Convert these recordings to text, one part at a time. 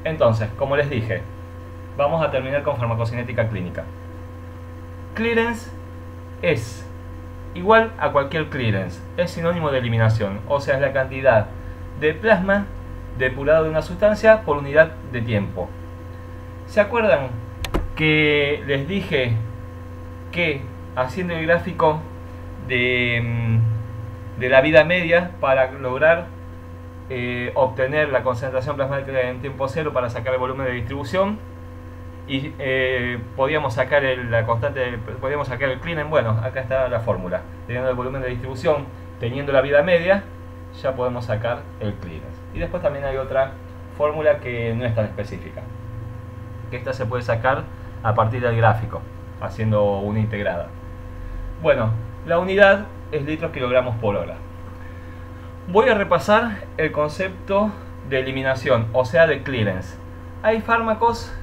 Entonces, como les dije, vamos a terminar con farmacocinética clínica. Clearance es igual a cualquier clearance, es sinónimo de eliminación, o sea, es la cantidad de plasma depurado de una sustancia por unidad de tiempo. ¿Se acuerdan que les dije que haciendo el gráfico de la vida media para lograr obtener la concentración plasmática en tiempo cero para sacar el volumen de distribución y podíamos sacar la constante, podíamos sacar el clearance? Bueno, acá está la fórmula. Teniendo el volumen de distribución, teniendo la vida media, ya podemos sacar el clearance. Y después también hay otra fórmula que no es tan específica, que esta se puede sacar a partir del gráfico, haciendo una integrada. Bueno, la unidad es litros kilogramos por hora. Voy a repasar el concepto de eliminación, o sea, de clearance. Hay fármacos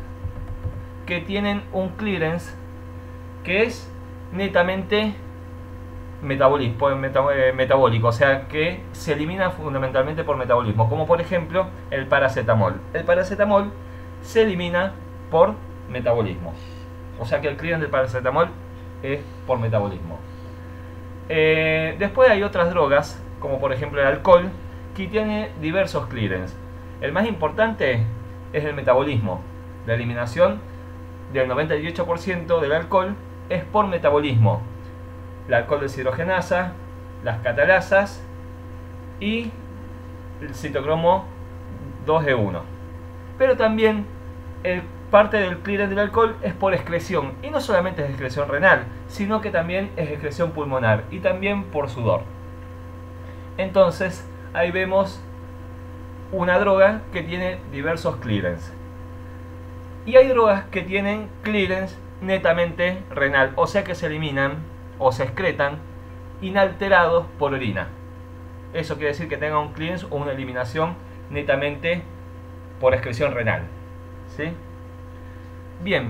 que tienen un clearance que es netamente metabólico, o sea, que se elimina fundamentalmente por metabolismo, como por ejemplo el paracetamol. El paracetamol se elimina por metabolismo, o sea que el clearance del paracetamol es por metabolismo. Después hay otras drogas, como por ejemplo el alcohol, que tiene diversos clearance. El más importante es el metabolismo. La eliminación del 98% del alcohol es por metabolismo. La alcohol deshidrogenasa, las catalasas y el citocromo 2E1. Pero también parte del clearance del alcohol es por excreción, y no solamente es excreción renal, sino que también es excreción pulmonar y también por sudor. Entonces ahí vemos una droga que tiene diversos clearance. Y hay drogas que tienen clearance netamente renal, o sea que se eliminan o se excretan inalterados por orina. Eso quiere decir que tenga un clearance o una eliminación netamente por excreción renal, ¿sí? Bien,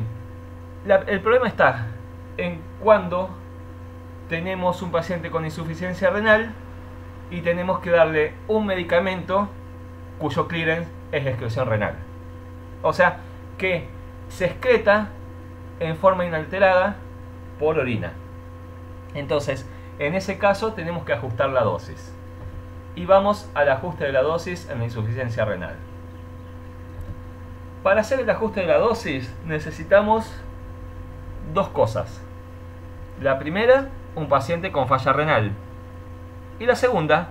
el problema está en cuando tenemos un paciente con insuficiencia renal y tenemos que darle un medicamento cuyo clearance es excreción renal. O sea, que se excreta en forma inalterada por orina. Entonces, en ese caso tenemos que ajustar la dosis. Y vamos al ajuste de la dosis en la insuficiencia renal. Para hacer el ajuste de la dosis necesitamos dos cosas. La primera, un paciente con falla renal. Y la segunda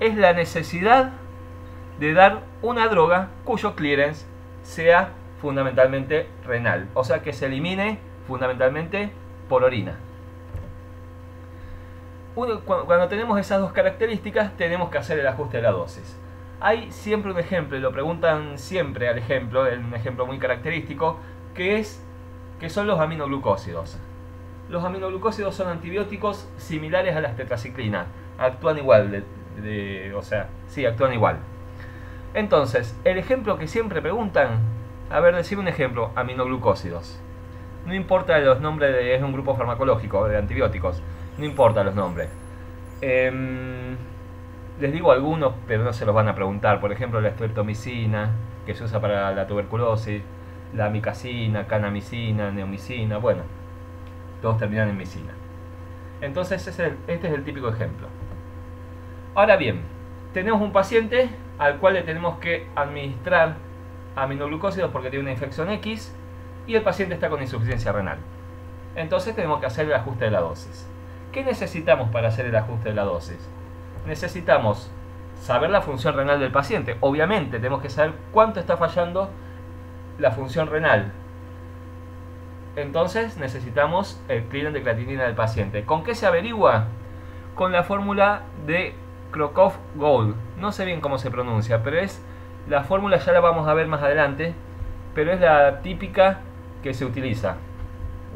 es la necesidad de dar una droga cuyo clearance sea fundamentalmente renal, o sea que se elimine fundamentalmente por orina. Cuando tenemos esas dos características tenemos que hacer el ajuste de la dosis. Hay siempre un ejemplo, y lo preguntan siempre al ejemplo, un ejemplo muy característico, que son los aminoglucósidos. Los aminoglucósidos son antibióticos similares a las tetraciclinas, actúan igual, o sea, sí, actúan igual. Entonces, el ejemplo que siempre preguntan, a ver, decir un ejemplo, aminoglucósidos. No importa los nombres, es un grupo farmacológico de antibióticos, no importa los nombres. Les digo algunos, pero no se los van a preguntar. Por ejemplo, la streptomicina, que se usa para la tuberculosis, la amicacina, canamicina, neomicina, bueno, todos terminan en micina. Entonces este es el típico ejemplo. Ahora bien, tenemos un paciente al cual le tenemos que administrar aminoglucósidos porque tiene una infección X y el paciente está con insuficiencia renal. Entonces tenemos que hacer el ajuste de la dosis. ¿Qué necesitamos para hacer el ajuste de la dosis? Necesitamos saber la función renal del paciente. Obviamente tenemos que saber cuánto está fallando la función renal. Entonces necesitamos el clearance de creatinina del paciente. ¿Con qué se averigua? Con la fórmula de Crocroft-Gold. No sé bien cómo se pronuncia, pero es la fórmula, ya la vamos a ver más adelante, pero es la típica que se utiliza.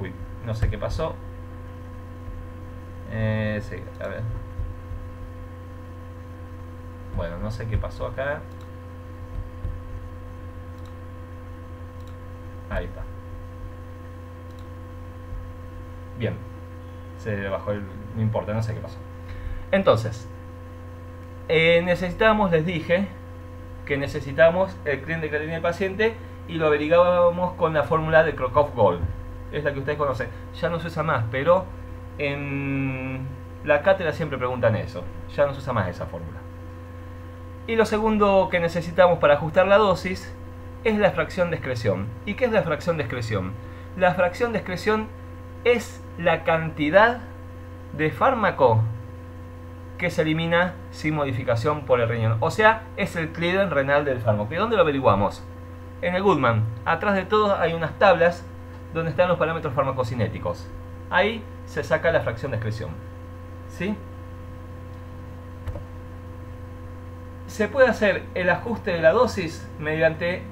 Uy, no sé qué pasó. Sí, a ver. Bueno, no sé qué pasó acá. Ahí está. Bien. Se bajó el... no importa, no sé qué pasó. Entonces, necesitamos, les dije, que necesitamos el clearance de creatinina del paciente y lo averiguábamos con la fórmula de Crocroft-Gold. Es la que ustedes conocen. Ya no se usa más, pero en la cátedra siempre preguntan eso. Ya no se usa más esa fórmula. Y lo segundo que necesitamos para ajustar la dosis es la fracción de excreción. ¿Y qué es la fracción de excreción? La fracción de excreción es la cantidad de fármaco que se elimina sin modificación por el riñón. O sea, es el clearance renal del fármaco. ¿Y dónde lo averiguamos? En el Goodman. Atrás de todo hay unas tablas donde están los parámetros farmacocinéticos. Ahí se saca la fracción de excreción. ¿Sí? Se puede hacer el ajuste de la dosis mediante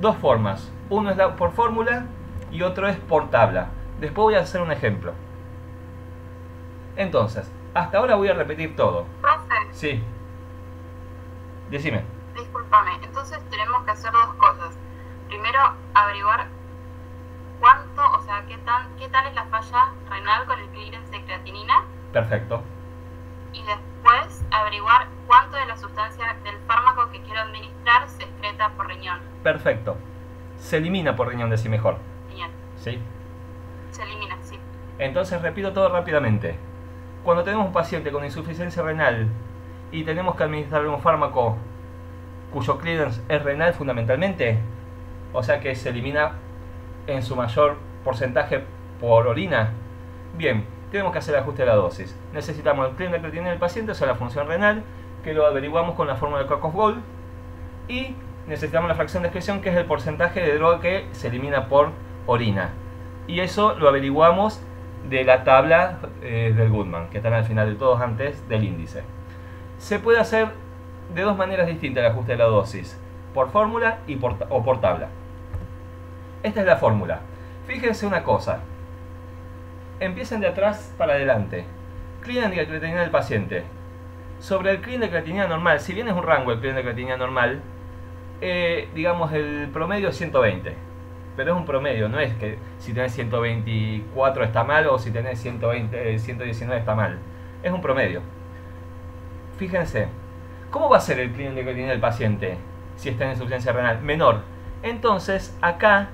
dos formas. Uno es por fórmula y otro es por tabla. Después voy a hacer un ejemplo. Entonces, hasta ahora voy a repetir todo. Profe, Sí. Decime. discúlpame, entonces tenemos que hacer dos cosas. Primero, averiguar cuánto, o sea, qué tal es la falla renal con el clearance de creatinina. Perfecto. Y después, averiguar cuánto de la sustancia del fármaco que quiero administrar se excreta por riñón. Perfecto. Se elimina por riñón, decir mejor. Genial. ¿Sí? Se elimina, sí. Entonces repito todo rápidamente. Cuando tenemos un paciente con insuficiencia renal y tenemos que administrar un fármaco cuyo clearance es renal fundamentalmente, o sea que se elimina en su mayor porcentaje por orina, bien, tenemos que hacer el ajuste de la dosis. Necesitamos el clearance de creatinina del paciente, o sea la función renal, que lo averiguamos con la fórmula de Crocroft-Gold, y necesitamos la fracción de excreción, que es el porcentaje de droga que se elimina por orina. Y eso lo averiguamos de la tabla del Goodman, que están al final de todos antes del índice. Se puede hacer de dos maneras distintas el ajuste de la dosis, por fórmula o por tabla. Esta es la fórmula. Fíjense una cosa. Empiecen de atrás para adelante. Clearance de creatinina del paciente. Sobre el clearance de creatinina normal, si bien es un rango el clearance de creatinina normal, digamos el promedio es 120. Pero es un promedio, no es que si tenés 124 está mal o si tenés 119 está mal. Es un promedio. Fíjense, ¿cómo va a ser el clearance de creatinina del paciente si está en insuficiencia renal? Menor. Entonces, acá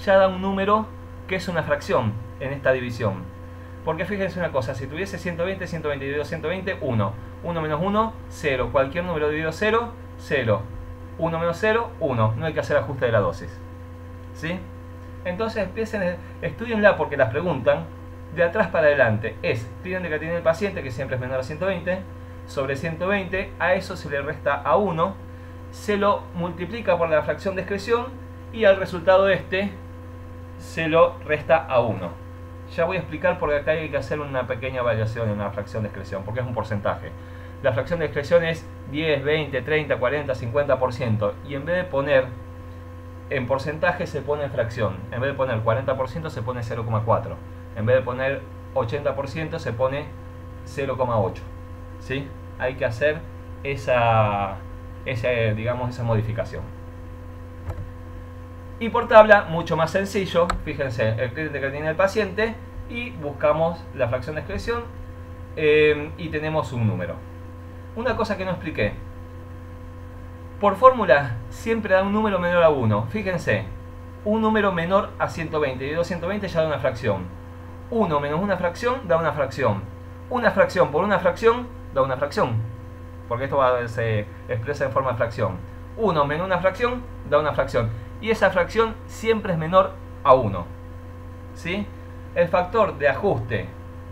ya da un número que es una fracción en esta división. Porque fíjense una cosa, si tuviese 120, 120 dividido 120, 1. 1 menos 1, 0. Cualquier número dividido 0, 0. 1 menos 0, 1. No hay que hacer ajuste de la dosis. ¿Sí? Entonces estudienla porque las preguntan de atrás para adelante. Es clearance de creatinina del paciente, que siempre es menor a 120, sobre 120, a eso se le resta a 1, se lo multiplica por la fracción de excreción y al resultado se lo resta a 1. Ya voy a explicar porque acá hay que hacer una pequeña variación en la fracción de excreción, porque es un porcentaje. La fracción de excreción es 10, 20, 30, 40, 50%, y en vez de poner en porcentaje se pone en fracción. En vez de poner 40% se pone 0,4. En vez de poner 80% se pone 0,8. ¿Sí? Hay que hacer esa modificación. Y por tabla, mucho más sencillo. Fíjense, el clearance de creatinina del paciente y buscamos la fracción de excreción y tenemos un número. Una cosa que no expliqué. Por fórmula siempre da un número menor a 1. Fíjense, un número menor a 120. Y 220 ya da una fracción. 1 menos una fracción da una fracción. Una fracción por una fracción da una fracción. Porque esto se expresa en forma de fracción. 1 menos una fracción da una fracción. Y esa fracción siempre es menor a 1. ¿Sí? El factor de ajuste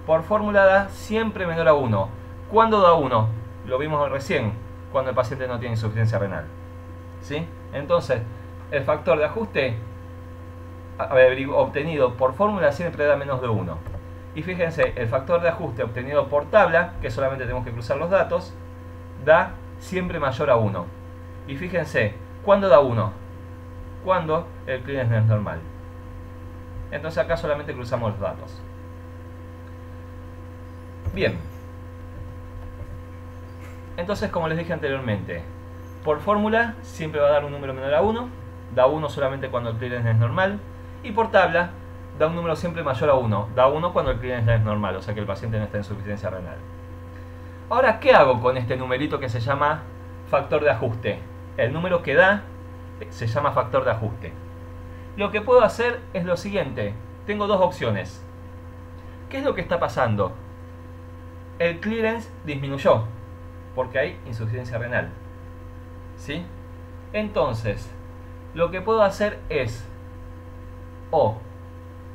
por fórmula da siempre menor a 1. ¿Cuándo da 1? Lo vimos recién, cuando el paciente no tiene insuficiencia renal. ¿Sí? Entonces, el factor de ajuste obtenido por fórmula siempre da menos de 1. Y fíjense, el factor de ajuste obtenido por tabla, que solamente tenemos que cruzar los datos, da siempre mayor a 1. Y fíjense, ¿cuándo da 1? Cuando el clearance no es normal. Entonces acá solamente cruzamos los datos. Bien. Entonces, como les dije anteriormente, por fórmula siempre va a dar un número menor a 1, da 1 solamente cuando el clearance es normal, y por tabla da un número siempre mayor a 1, da 1 cuando el clearance es normal, o sea que el paciente no está en insuficiencia renal. Ahora, ¿qué hago con este numerito que se llama factor de ajuste? el número que da se llama factor de ajuste. Lo que puedo hacer es lo siguiente. Tengo dos opciones. ¿Qué es lo que está pasando? El clearance disminuyó porque hay insuficiencia renal. ¿Sí? Entonces, lo que puedo hacer es o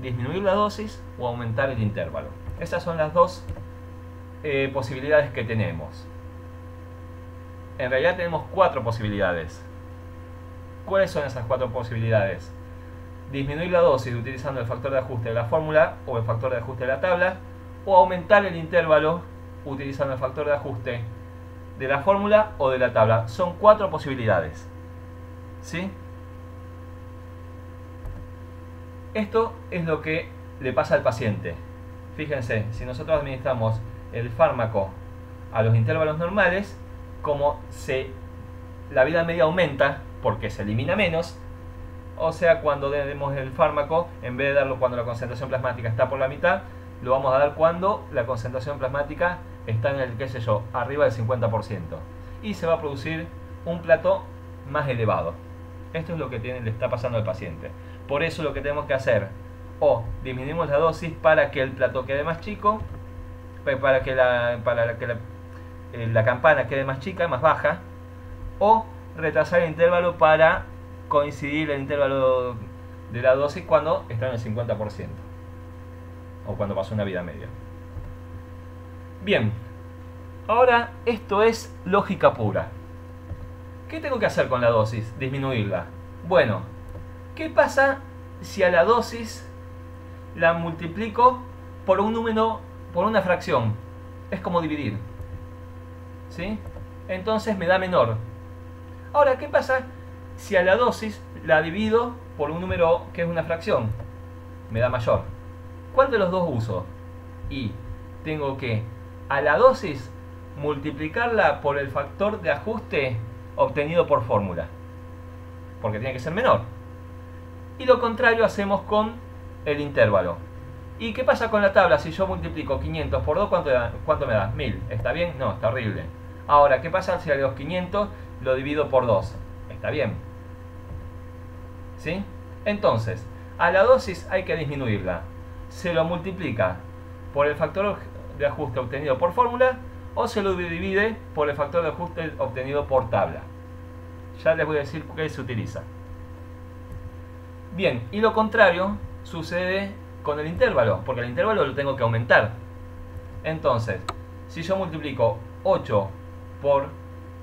disminuir la dosis o aumentar el intervalo. Esas son las dos posibilidades que tenemos. En realidad tenemos 4 posibilidades. ¿Cuáles son esas 4 posibilidades? Disminuir la dosis utilizando el factor de ajuste de la fórmula o el factor de ajuste de la tabla, o aumentar el intervalo utilizando el factor de ajuste de la fórmula o de la tabla. Son 4 posibilidades. ¿Sí? Esto es lo que le pasa al paciente. Fíjense, si nosotros administramos el fármaco a los intervalos normales, como la vida media aumenta porque se elimina menos, o sea, cuando demos el fármaco, en vez de darlo cuando la concentración plasmática está por la mitad, lo vamos a dar cuando la concentración plasmática está en el, qué sé yo, arriba del 50%. Y se va a producir un plato más elevado. Esto es lo que le está pasando al paciente. Por eso lo que tenemos que hacer, o disminuimos la dosis para que el plato quede más chico, para que la campana quede más chica, más baja, o retrasar el intervalo para coincidir el intervalo de la dosis cuando está en el 50% o cuando pasó una vida media. Bien, ahora esto es lógica pura. ¿Qué tengo que hacer con la dosis? Disminuirla. Bueno, ¿qué pasa si a la dosis la multiplico por un número, por una fracción? Es como dividir, ¿sí? Entonces me da menor. Ahora, ¿qué pasa si a la dosis la divido por un número que es una fracción? Me da mayor. ¿Cuál de los dos uso? Y tengo que a la dosis multiplicarla por el factor de ajuste obtenido por fórmula, porque tiene que ser menor. Y lo contrario hacemos con el intervalo. ¿Y qué pasa con la tabla? Si yo multiplico 500 por 2, ¿cuánto me da? 1000. ¿Está bien? No, está horrible. Ahora, ¿qué pasa si a los 500 lo divido por 2? Está bien. ¿Sí? Entonces, a la dosis hay que disminuirla. Se lo multiplica por el factor de ajuste obtenido por fórmula o se lo divide por el factor de ajuste obtenido por tabla. Ya les voy a decir qué se utiliza. Bien, y lo contrario sucede con el intervalo, porque el intervalo lo tengo que aumentar. Entonces, si yo multiplico 8 por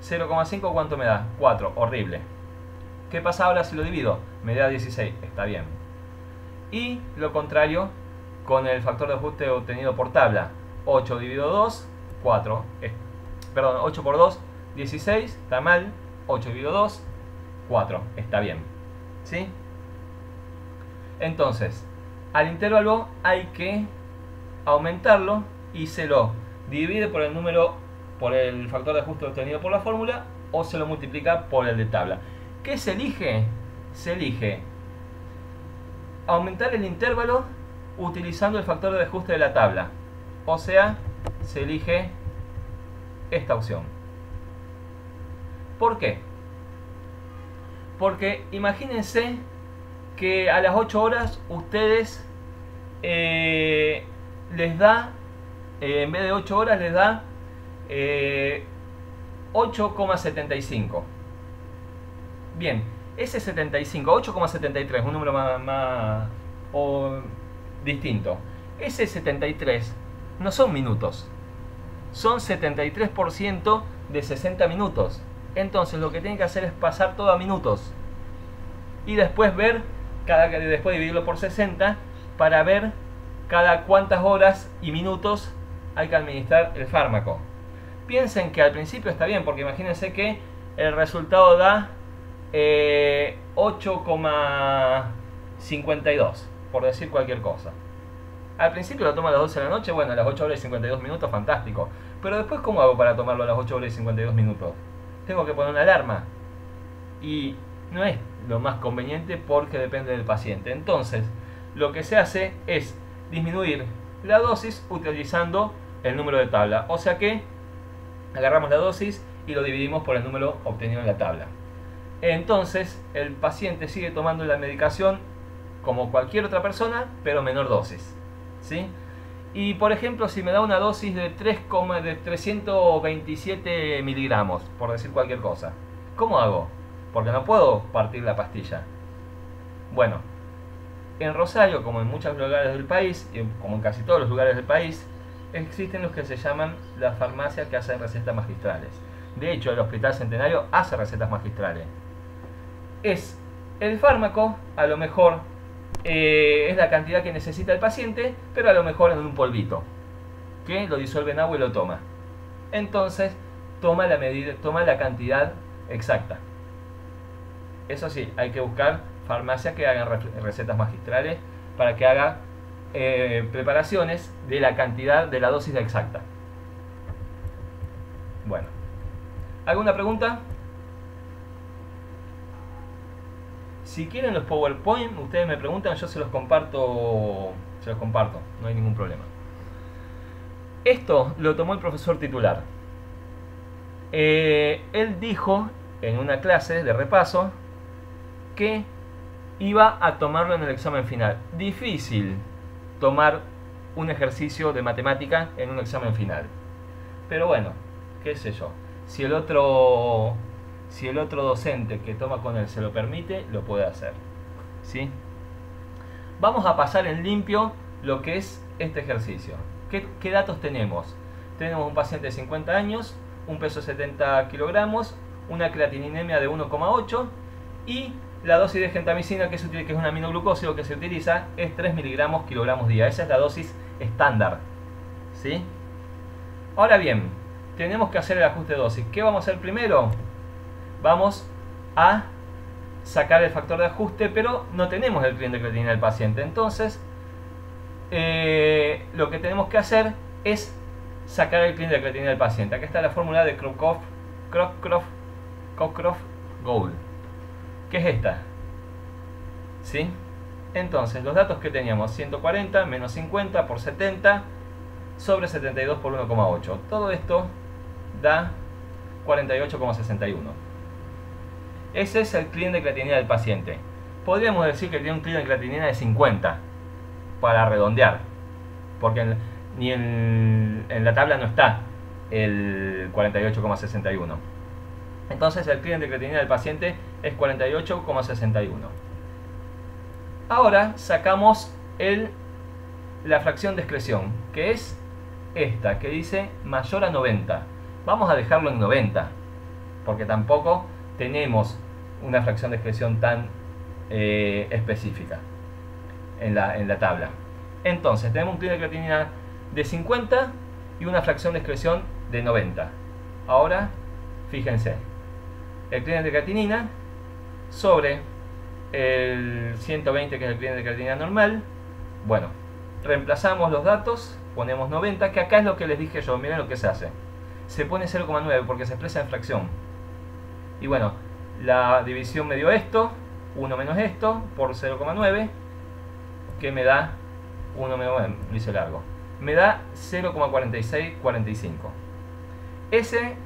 0,5, ¿cuánto me da? 4, horrible. ¿Qué pasa ahora si lo divido? Me da 16, está bien. Y lo contrario con el factor de ajuste obtenido por tabla. 8 dividido 2, 4. Perdón, 8 por 2, 16, está mal. 8 dividido 2, 4, está bien. ¿Sí? Entonces, al intervalo hay que aumentarlo y se lo divide por el número, por el factor de ajuste obtenido por la fórmula, o se lo multiplica por el de tabla. ¿Qué se elige? Se elige aumentar el intervalo utilizando el factor de ajuste de la tabla. O sea, se elige esta opción. ¿Por qué? Porque imagínense que a las 8 horas ustedes les da, en vez de 8 horas les da 8,75. Bien, ese 75, 8,73, un número más distinto. Ese 73 no son minutos, son 73% de 60 minutos. Entonces lo que tienen que hacer es pasar todo a minutos y después ver, después dividirlo por 60 para ver cada cuántas horas y minutos hay que administrar el fármaco. Piensen que al principio está bien, porque imagínense que el resultado da 8,52, por decir cualquier cosa. Al principio lo tomo a las 12 de la noche, bueno, a las 8 horas y 52 minutos, fantástico. Pero después, ¿cómo hago para tomarlo a las 8 horas y 52 minutos? Tengo que poner una alarma. Y no es lo más conveniente porque depende del paciente. Entonces, lo que se hace es disminuir la dosis utilizando el número de tabla. O sea que agarramos la dosis y lo dividimos por el número obtenido en la tabla. entonces el paciente sigue tomando la medicación como cualquier otra persona, pero menor dosis, ¿sí? Y por ejemplo, si me da una dosis de 327 miligramos, por decir cualquier cosa, ¿cómo hago? Porque no puedo partir la pastilla. Bueno, en Rosario, como en muchos lugares del país, y como en casi todos los lugares del país, existen los que se llaman las farmacias que hacen recetas magistrales. De hecho, el Hospital Centenario hace recetas magistrales. Es el fármaco, a lo mejor es la cantidad que necesita el paciente, pero a lo mejor en un polvito, que lo disuelve en agua y lo toma. Entonces, toma la medida, toma la cantidad exacta. Eso sí, hay que buscar farmacias que hagan recetas magistrales para que haga preparaciones de la cantidad de la dosis exacta. Bueno, ¿alguna pregunta? Si quieren los PowerPoint, ustedes me preguntan, yo se los comparto, no hay ningún problema. Esto lo tomó el profesor titular. Él dijo en una clase de repaso que iba a tomarlo en el examen final. Difícil tomar un ejercicio de matemática en un examen final. Pero bueno, qué sé yo. Si el otro docente que toma con él se lo permite, lo puede hacer, ¿sí? Vamos a pasar en limpio lo que es este ejercicio. ¿Qué datos tenemos? Tenemos un paciente de 50 años, un peso de 70 kilogramos, una creatininemia de 1,8 y la dosis de gentamicina que es un aminoglucósido que se utiliza es 3 miligramos kilogramos día. Esa es la dosis estándar, ¿sí? Ahora bien, tenemos que hacer el ajuste de dosis. ¿Qué vamos a hacer primero? Vamos a sacar el factor de ajuste, pero no tenemos el cliente de creatinina del paciente. Entonces, lo que tenemos que hacer es sacar el cliente de creatinina del paciente. Acá está la fórmula de Cockcroft-Gould, que es esta, ¿sí? Entonces, los datos que teníamos, 140 menos 50 por 70 sobre 72 por 1,8. Todo esto da 48,61. Ese es el clean de creatinina del paciente. Podríamos decir que tiene un clean de creatinina de 50 para redondear, porque ni en la tabla no está el 48,61. Entonces el clean de creatinina del paciente es 48,61. Ahora sacamos la fracción de excreción, que es esta, que dice mayor a 90. Vamos a dejarlo en 90, porque tampoco tenemos una fracción de excreción tan específica en la tabla. Entonces tenemos un clean de creatinina de 50 y una fracción de excreción de 90. Ahora, fíjense, el clean de creatinina sobre el 120, que es el clean de creatinina normal. Bueno, reemplazamos los datos, ponemos 90, que acá es lo que les dije yo. Miren lo que se hace. Se pone 0,9 porque se expresa en fracción. Y bueno, la división me dio esto, 1 menos esto, por 0,9, que me da 1 menos, bueno, lo hice largo, me da 0,4645. Ese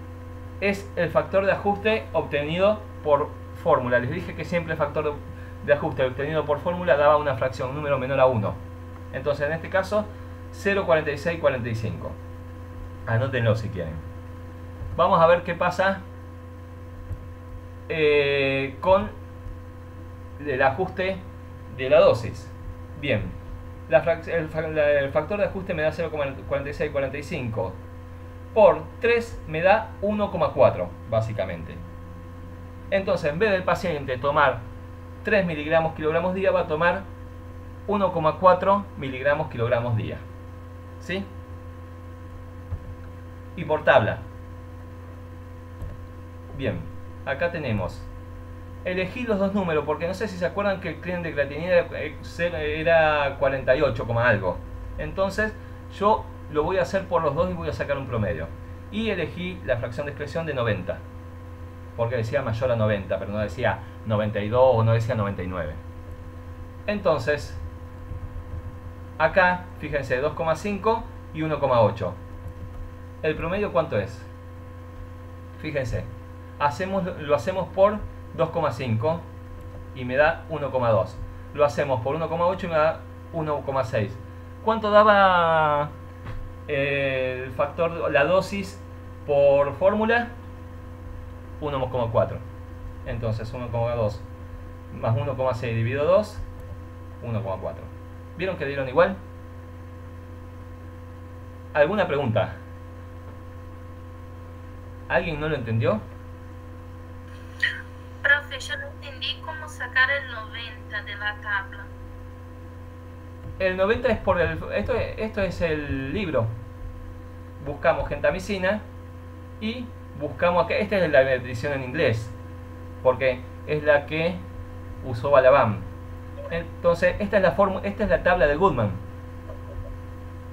es el factor de ajuste obtenido por fórmula. Les dije que siempre el factor de ajuste obtenido por fórmula daba una fracción, un número menor a 1. Entonces en este caso 0,4645. Anótenlo si quieren. Vamos a ver qué pasa con el ajuste de la dosis. Bien, el factor de ajuste me da 0,4645 por 3 me da 1,4 básicamente. Entonces en vez del paciente tomar 3 miligramos kilogramos día, va a tomar 1,4 miligramos kilogramos día, ¿sí? Y por tabla. Bien, acá tenemos, elegí los dos números porque no sé si se acuerdan que el clean de creatinina era 48, algo. Entonces yo lo voy a hacer por los dos y voy a sacar un promedio. Y elegí la fracción de excreción de 90, porque decía mayor a 90, pero no decía 92 o no decía 99. Entonces, acá, fíjense, 2,5 y 1,8. ¿El promedio cuánto es? Fíjense, lo hacemos por 2,5 y me da 1,2. Lo hacemos por 1,8 y me da 1,6. ¿Cuánto daba el factor, la dosis por fórmula? 1,4. Entonces 1,2 más 1,6 dividido 2, 1,4. ¿Vieron que dieron igual? ¿Alguna pregunta? ¿Alguien no lo entendió? Profe, yo no entendí cómo sacar el 90 de la tabla. El 90 es por el... Esto es el libro. Buscamos gentamicina y buscamos acá. Esta es la edición en inglés, porque es la que usó Balaban. Entonces, esta es la tabla de Goodman.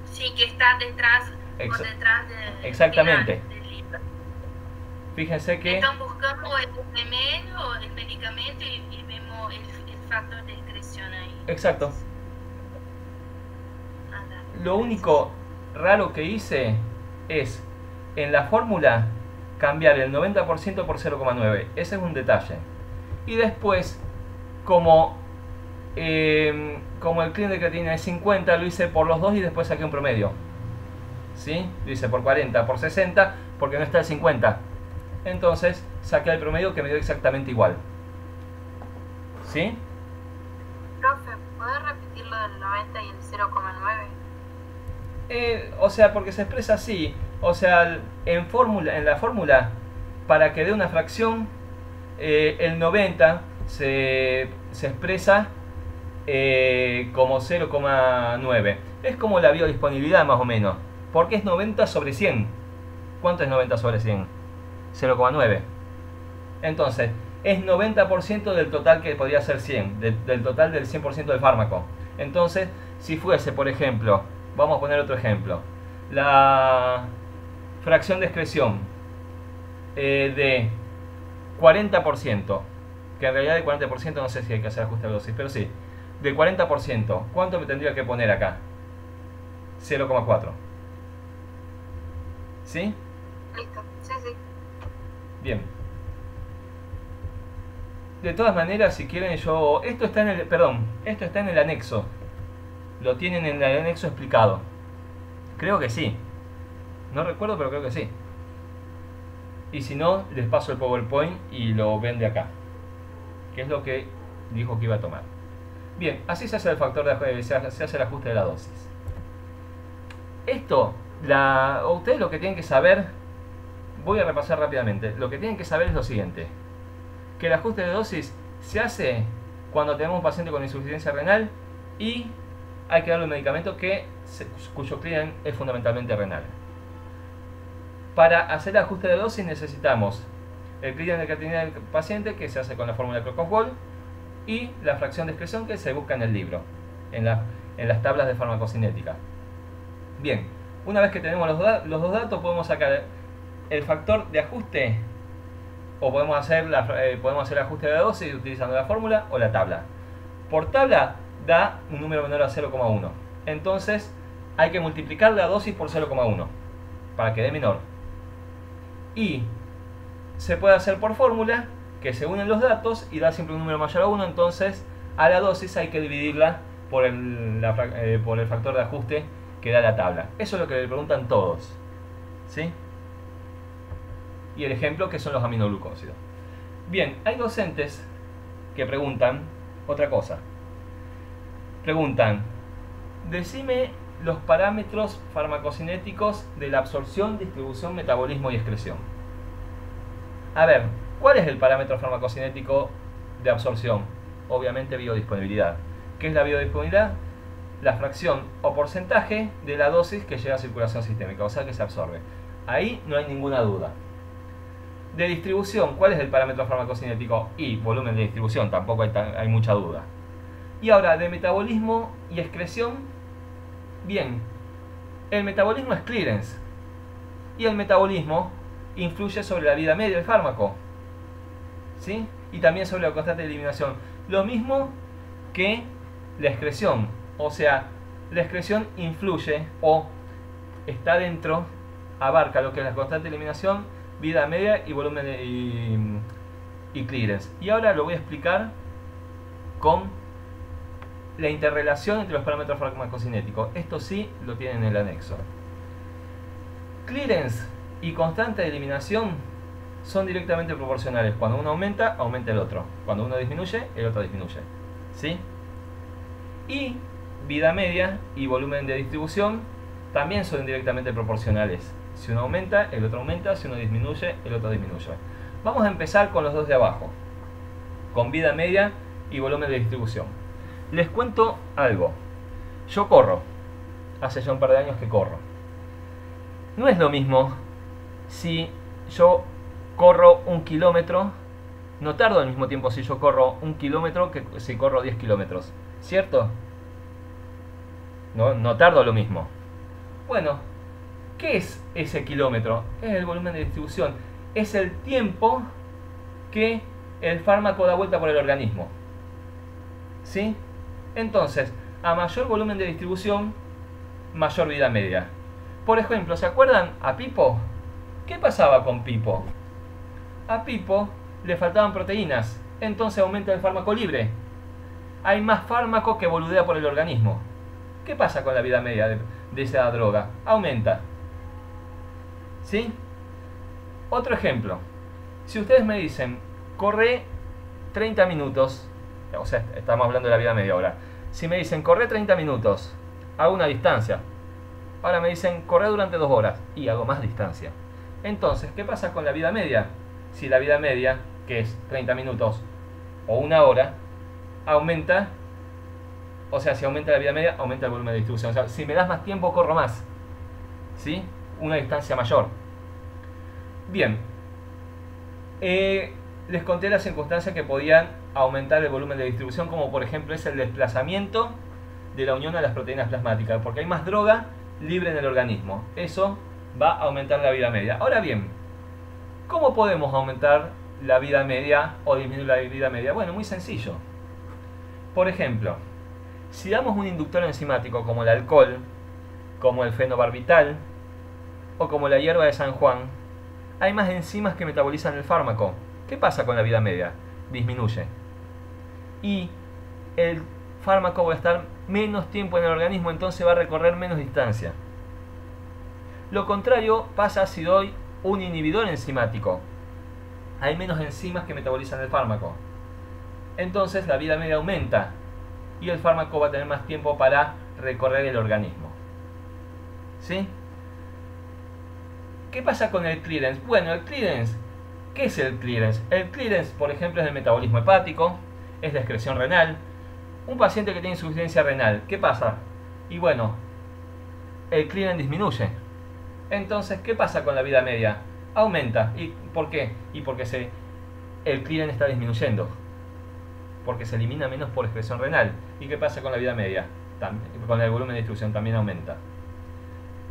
Sí, que está detrás, por detrás de, exactamente. Del libro. Fíjense que... Entonces buscamos el remedio, el medicamento y vemos el factor de excreción ahí. Exacto. Lo único raro que hice es, en la fórmula, cambiar el 90% por 0,9. Ese es un detalle. Y después, como el clean de creatinina es 50, lo hice por los dos y después saqué un promedio. ¿Sí? Lo hice por 40, por 60, porque no está el 50. Entonces, saqué el promedio que me dio exactamente igual. ¿Sí? Profe, ¿podés repetir lo del 90 y el 0,9? O sea, porque se expresa así. O sea, en la fórmula, para que dé una fracción, el 90 se expresa como 0,9. Es como la biodisponibilidad más o menos, porque es 90 sobre 100. ¿Cuánto es 90 sobre 100? 0,9. Entonces, es 90% del total que podría ser 100, del total del 100% del fármaco. Entonces, si fuese, por ejemplo, vamos a poner otro ejemplo, la fracción de excreción de 40%, que en realidad de 40% no sé si hay que hacer ajuste de dosis, pero sí, de 40%, ¿cuánto me tendría que poner acá? 0,4. ¿Sí? Listo, sí, sí. Bien. De todas maneras, si quieren esto está en el anexo. Lo tienen en el anexo explicado. Creo que sí. No recuerdo, pero creo que sí. Y si no, les paso el PowerPoint y lo ven de acá, que es lo que dijo que iba a tomar. Bien, así se hace el factor de se hace el ajuste de la dosis. Esto, ustedes lo que tienen que saber, voy a repasar rápidamente. Lo que tienen que saber es lo siguiente: que el ajuste de dosis se hace cuando tenemos un paciente con insuficiencia renal y hay que darle un medicamento cuyo clearance es fundamentalmente renal. Para hacer el ajuste de dosis necesitamos el clearance de creatinina del paciente, que se hace con la fórmula de Crocos-Wall, y la fracción de excreción, que se busca en el libro, en las tablas de farmacocinética. Bien, una vez que tenemos los dos datos, podemos sacar el factor de ajuste, o podemos hacer el ajuste de dosis utilizando la fórmula o la tabla. Por tabla da un número menor a 0,1. Entonces hay que multiplicar la dosis por 0,1 para que dé menor. Y se puede hacer por fórmula, que se unen los datos y da siempre un número mayor a 1. Entonces a la dosis hay que dividirla por el factor de ajuste que da la tabla. Eso es lo que le preguntan todos, ¿sí? Y el ejemplo, que son los aminoglucósidos. Bien, hay docentes que preguntan otra cosa. Preguntan: decime los parámetros farmacocinéticos de la absorción, distribución, metabolismo y excreción. A ver, ¿cuál es el parámetro farmacocinético de absorción? Obviamente biodisponibilidad. ¿Qué es la biodisponibilidad? La fracción o porcentaje de la dosis que llega a circulación sistémica, o sea que se absorbe. Ahí no hay ninguna duda. De distribución, ¿cuál es el parámetro farmacocinético? Y volumen de distribución, tampoco hay mucha duda. Y ahora, de metabolismo y excreción. Bien, el metabolismo es clearance, y el metabolismo influye sobre la vida media del fármaco, ¿sí? Y también sobre la constante de eliminación. Lo mismo que la excreción, o sea, la excreción influye o está dentro, abarca lo que es la constante de eliminación, vida media y volumen y clearance. Y ahora lo voy a explicar con la interrelación entre los parámetros farmacocinéticos. Esto sí lo tienen en el anexo. Clearance y constante de eliminación son directamente proporcionales. Cuando uno aumenta, aumenta el otro. Cuando uno disminuye, el otro disminuye. ¿Sí? Y vida media y volumen de distribución también son directamente proporcionales. Si uno aumenta, el otro aumenta. Si uno disminuye, el otro disminuye. Vamos a empezar con los dos de abajo, con vida media y volumen de distribución. Les cuento algo. Yo corro. Hace ya un par de años que corro. No es lo mismo si yo corro 1 kilómetro. No tardo al mismo tiempo si yo corro 1 kilómetro que si corro 10 kilómetros. ¿Cierto? No tardo lo mismo. Bueno, ¿qué es ese kilómetro? Es el volumen de distribución. Es el tiempo que el fármaco da vuelta por el organismo. ¿Sí? Entonces, a mayor volumen de distribución, mayor vida media. Por ejemplo, ¿se acuerdan a Pipo? ¿Qué pasaba con Pipo? A Pipo le faltaban proteínas, entonces aumenta el fármaco libre. Hay más fármaco que boludea por el organismo. ¿Qué pasa con la vida media de esa droga? Aumenta. ¿Sí? Otro ejemplo. Si ustedes me dicen, corre 30 minutos, o sea, estamos hablando de la vida media ahora. Si me dicen, corre 30 minutos, hago una distancia. Ahora me dicen, corre durante 2 horas y hago más distancia. Entonces, ¿qué pasa con la vida media? Si la vida media, que es 30 minutos o 1 hora, aumenta, o sea, si aumenta la vida media, aumenta el volumen de distribución. O sea, si me das más tiempo, corro más. ¿Sí? Una distancia mayor. Bien. Les conté las circunstancias que podían aumentar el volumen de distribución, como por ejemplo es el desplazamiento de la unión a las proteínas plasmáticas, porque hay más droga libre en el organismo. Eso va a aumentar la vida media. Ahora bien, ¿cómo podemos aumentar la vida media o disminuir la vida media? Bueno, muy sencillo. Por ejemplo, si damos un inductor enzimático como el alcohol, como el fenobarbital o como la hierba de San Juan, hay más enzimas que metabolizan el fármaco. ¿Qué pasa con la vida media? Disminuye. Y el fármaco va a estar menos tiempo en el organismo, entonces va a recorrer menos distancia. Lo contrario pasa si doy un inhibidor enzimático. Hay menos enzimas que metabolizan el fármaco. Entonces la vida media aumenta y el fármaco va a tener más tiempo para recorrer el organismo. ¿Sí? ¿Qué pasa con el clearance? Bueno, el clearance, ¿qué es el clearance? El clearance, por ejemplo, es el metabolismo hepático, es la excreción renal. Un paciente que tiene insuficiencia renal, ¿qué pasa? Y bueno, el clearance disminuye. Entonces, ¿qué pasa con la vida media? Aumenta. ¿Y por qué? Y porque el clearance está disminuyendo. Porque se elimina menos por excreción renal. ¿Y qué pasa con la vida media? Con el volumen de distribución también aumenta.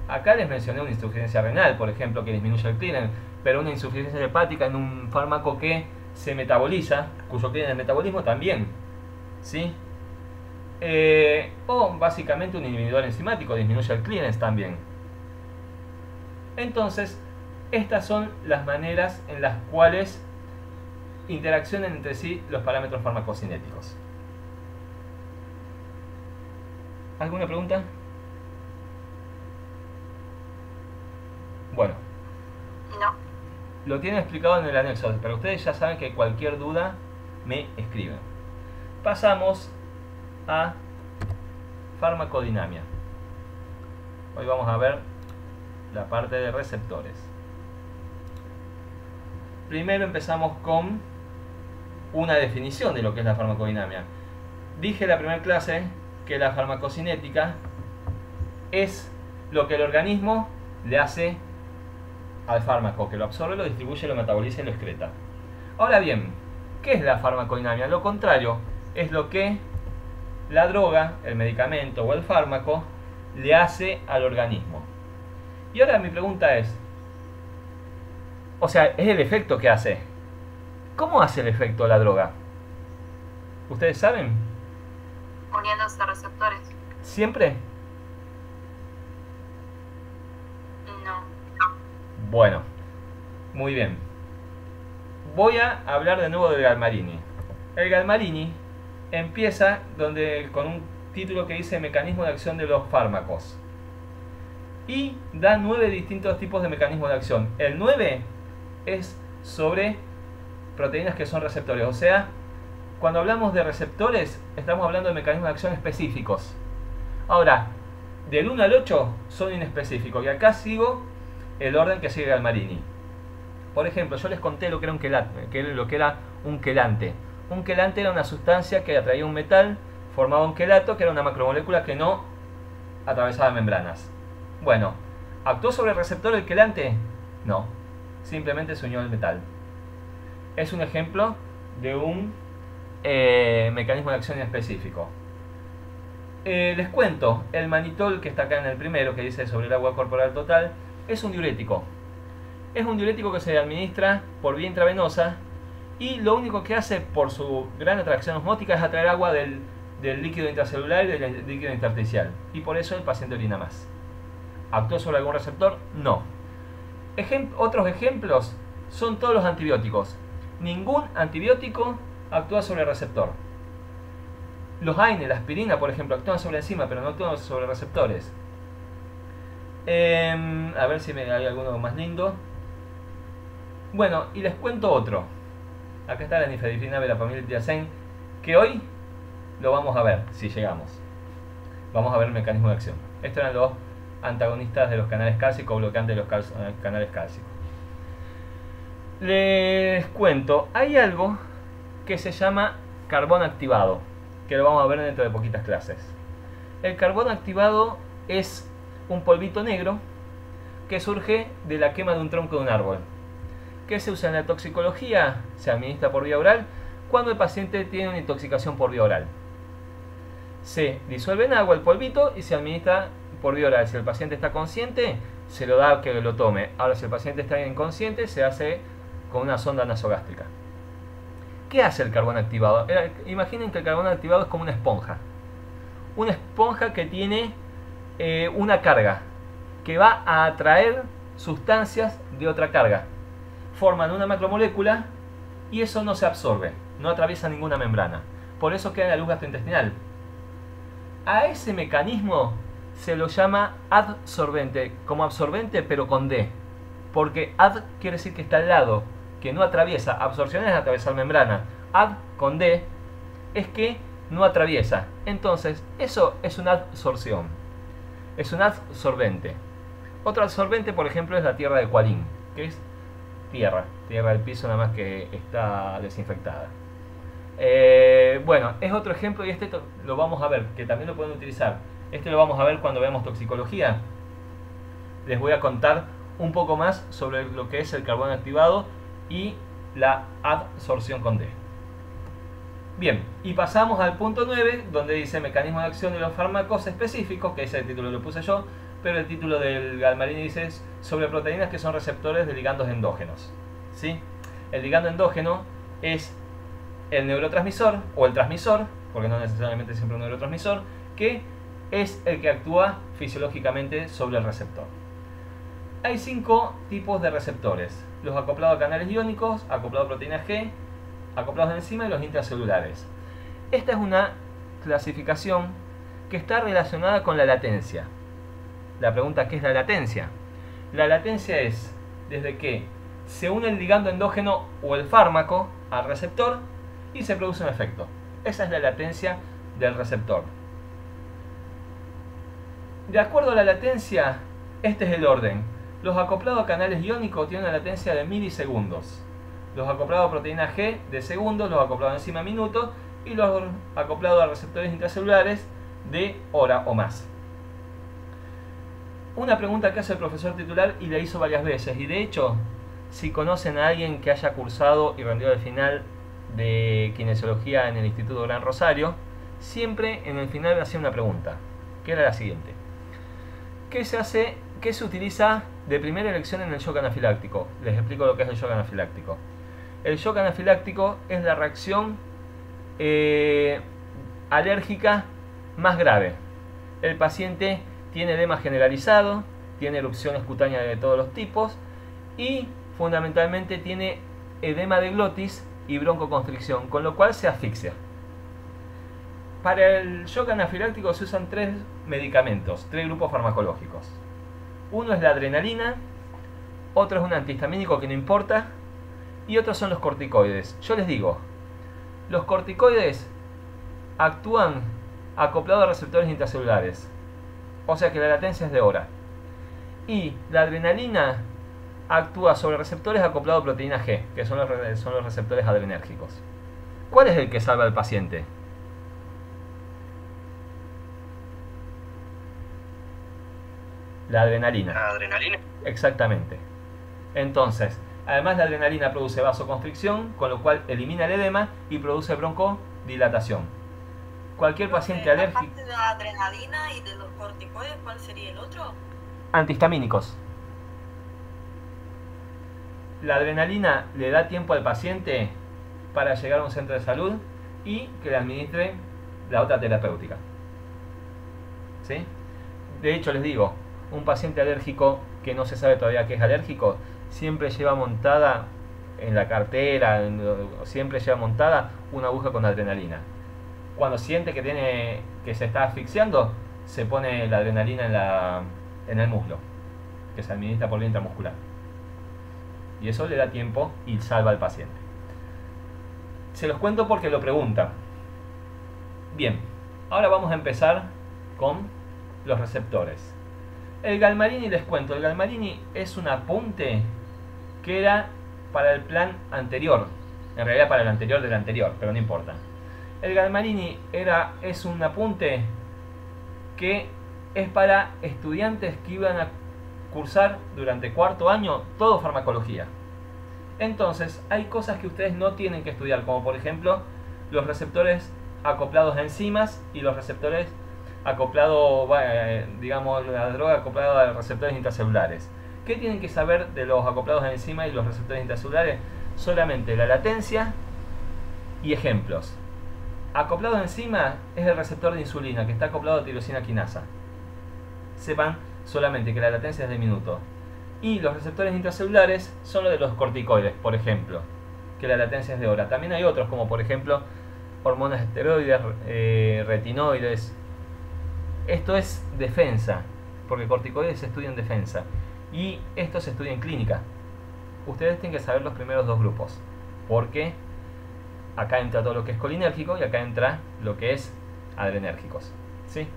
Acá les mencioné una insuficiencia renal, por ejemplo, que disminuye el clearance, pero una insuficiencia hepática en un fármaco que se metaboliza, cuyo clearance es metabolismo también. ¿Sí? O básicamente un inhibidor enzimático disminuye el clearance también. Entonces, estas son las maneras en las cuales interaccionan entre sí los parámetros farmacocinéticos. ¿Alguna pregunta? Bueno. No. Lo tienen explicado en el anexo, pero ustedes ya saben que cualquier duda me escriben. Pasamos a farmacodinamia. Hoy vamos a ver la parte de receptores. Primero empezamos con una definición de lo que es la farmacodinamia. Dije en la primera clase que la farmacocinética es lo que el organismo le hace al fármaco, que lo absorbe, lo distribuye, lo metaboliza y lo excreta. Ahora bien, ¿qué es la farmacodinamia? Lo contrario, es lo que la droga, el medicamento o el fármaco le hace al organismo. Y ahora mi pregunta es, o sea, es el efecto que hace. ¿Cómo hace el efecto la droga? ¿Ustedes saben? Uniéndose a receptores. ¿Siempre? No. Bueno, muy bien. voy a hablar de nuevo del Galmarini. El Galmarini empieza con un título que dice Mecanismo de acción de los fármacos. Y da 9 distintos tipos de mecanismos de acción. El 9 es sobre proteínas que son receptores. O sea, cuando hablamos de receptores, estamos hablando de mecanismos de acción específicos. Ahora, del 1 al 8 son inespecíficos. Y acá sigo el orden que sigue Galmarini. Por ejemplo, yo les conté lo que era un quelante. Un quelante era una sustancia que atraía un metal, formaba un quelato, que era una macromolécula que no atravesaba membranas. Bueno, ¿actuó sobre el receptor el quelante? No, simplemente se unió al metal. Es un ejemplo de un mecanismo de acción específico. Les cuento, el manitol que está acá en el primero, que dice sobre el agua corporal total, es un diurético. Es un diurético que se administra por vía intravenosa y lo único que hace por su gran atracción osmótica es atraer agua del líquido intracelular y del líquido intersticial. Y por eso el paciente orina más. ¿Actuó sobre algún receptor? No. Otros ejemplos son todos los antibióticos. Ningún antibiótico actúa sobre el receptor. Los AINE, la aspirina, por ejemplo, actúan sobre enzima, pero no actúan sobre receptores. A ver si hay alguno más lindo. Bueno, y les cuento otro. Acá está la nifedipina de la familia Diazen, que hoy lo vamos a ver, si llegamos. Vamos a ver el mecanismo de acción. Estos eran los antagonistas de los canales cálcicos, bloqueantes de los canales cálcicos. Les cuento, hay algo que se llama carbón activado, que lo vamos a ver dentro de poquitas clases. El carbón activado es un polvito negro que surge de la quema de un tronco de un árbol. ¿Qué se usa en la toxicología? Se administra por vía oral cuando el paciente tiene una intoxicación por vía oral. Se disuelve en agua el polvito y se administra por vía oral. Si el paciente está consciente, se lo da que lo tome. Ahora, si el paciente está inconsciente, se hace con una sonda nasogástrica. ¿Qué hace el carbón activado? Imaginen que el carbón activado es como una esponja. Una esponja que tiene una carga, que va a atraer sustancias de otra carga. Forman una macromolécula y eso no se absorbe, no atraviesa ninguna membrana. Por eso queda en la luz gastrointestinal. A ese mecanismo se lo llama adsorbente, como absorbente pero con D. Porque ad quiere decir que está al lado, que no atraviesa. Absorción es atravesar membrana. Ad con D es que no atraviesa. Entonces, eso es una adsorción. Es un adsorbente. Otro adsorbente, por ejemplo, es la tierra de Kualin, que es tierra del piso, nada más que está desinfectada. Bueno, es otro ejemplo y este lo vamos a ver, que también lo pueden utilizar. Este lo vamos a ver cuando veamos toxicología. Les voy a contar un poco más sobre lo que es el carbón activado y la adsorción con D. Bien, y pasamos al punto 9, donde dice mecanismo de acción de los fármacos específicos, que ese título lo puse yo, pero el título del Galmarini dice sobre proteínas que son receptores de ligandos endógenos. ¿Sí? El ligando endógeno es el neurotransmisor o el transmisor, porque no necesariamente siempre un neurotransmisor, que es el que actúa fisiológicamente sobre el receptor. Hay 5 tipos de receptores: los acoplados a canales iónicos, acoplados a proteínas G, acoplados de enzima y los intracelulares. Esta es una clasificación que está relacionada con la latencia. La pregunta, ¿qué es la latencia? La latencia es desde que se une el ligando endógeno o el fármaco al receptor y se produce un efecto. Esa es la latencia del receptor. De acuerdo a la latencia, este es el orden. Los acoplados a canales iónicos tienen una latencia de milisegundos. Los acoplados a proteína G de segundos, los acoplados a enzima minutos y los acoplados a receptores intracelulares de hora o más. Una pregunta que hace el profesor titular y la hizo varias veces, y de hecho, si conocen a alguien que haya cursado y rendido el final de kinesiología en el Instituto Gran Rosario, siempre en el final hacía una pregunta, que era la siguiente: ¿qué se utiliza de primera elección en el shock anafiláctico? Les explico lo que es el shock anafiláctico. El shock anafiláctico es la reacción alérgica más grave. El paciente tiene edema generalizado, tiene erupciones cutáneas de todos los tipos y fundamentalmente tiene edema de glotis y broncoconstricción, con lo cual se asfixia. Para el shock anafiláctico se usan 3 medicamentos, 3 grupos farmacológicos. Uno es la adrenalina, otro es un antihistamínico que no importa, y otros son los corticoides. Yo les digo, los corticoides actúan acoplados a receptores intracelulares, o sea que la latencia es de hora. Y la adrenalina actúa sobre receptores acoplados a proteína G, que son los receptores adrenérgicos. ¿Cuál es el que salva al paciente? La adrenalina. ¿La adrenalina? Exactamente. Entonces, además la adrenalina produce vasoconstricción, con lo cual elimina el edema y produce broncodilatación. Cualquier paciente alérgico... Aparte de la adrenalina y de los corticoides, ¿cuál sería el otro? Antihistamínicos. La adrenalina le da tiempo al paciente para llegar a un centro de salud y que le administre la otra terapéutica. ¿Sí? De hecho, les digo, un paciente alérgico que no se sabe todavía que es alérgico, siempre lleva montada en la cartera, siempre lleva montada una aguja con adrenalina. Cuando siente que se está asfixiando, se pone la adrenalina en el muslo, que se administra por vía intramuscular. Y eso le da tiempo y salva al paciente. Se los cuento porque lo preguntan. Bien, ahora vamos a empezar con los receptores. El Galmarini, les cuento, el Galmarini es un apunte que era para el plan anterior, en realidad para el anterior del anterior, pero no importa. El Galmarini es un apunte que es para estudiantes que iban a cursar durante cuarto año todo farmacología. Entonces hay cosas que ustedes no tienen que estudiar, como por ejemplo los receptores acoplados a enzimas y los receptores acoplados, digamos, la droga acoplada a receptores intracelulares. ¿Qué tienen que saber de los acoplados a enzimas y los receptores intracelulares? Solamente la latencia y ejemplos. Acoplado a enzima es el receptor de insulina que está acoplado a tirosina quinasa. Sepan solamente que la latencia es de minuto. Y los receptores intracelulares son los de los corticoides, por ejemplo, que la latencia es de hora. También hay otros, como por ejemplo hormonas esteroides, retinoides. Esto es defensa, porque corticoides se estudia en defensa y esto se estudia en clínica. Ustedes tienen que saber los primeros 2 grupos, porque acá entra todo lo que es colinérgico y acá entra lo que es adrenérgicos. ¿Sí?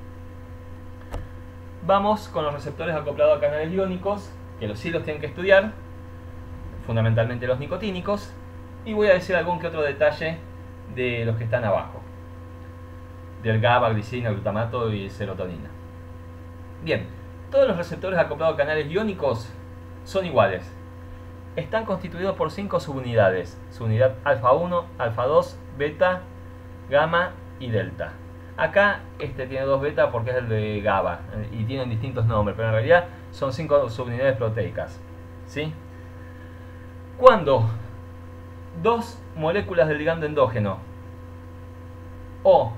Vamos con los receptores acoplados a canales iónicos, que sí los tienen que estudiar, fundamentalmente los nicotínicos, y voy a decir algún que otro detalle de los que están abajo, del GABA, glicina, glutamato y serotonina. Bien, todos los receptores acoplados a canales iónicos son iguales. Están constituidos por 5 subunidades: subunidad alfa 1, alfa 2, beta, gamma y delta. Acá este tiene 2 beta porque es el de GABA y tienen distintos nombres, pero en realidad son 5 subunidades proteicas. ¿Sí? Cuando 2 moléculas del ligando endógeno o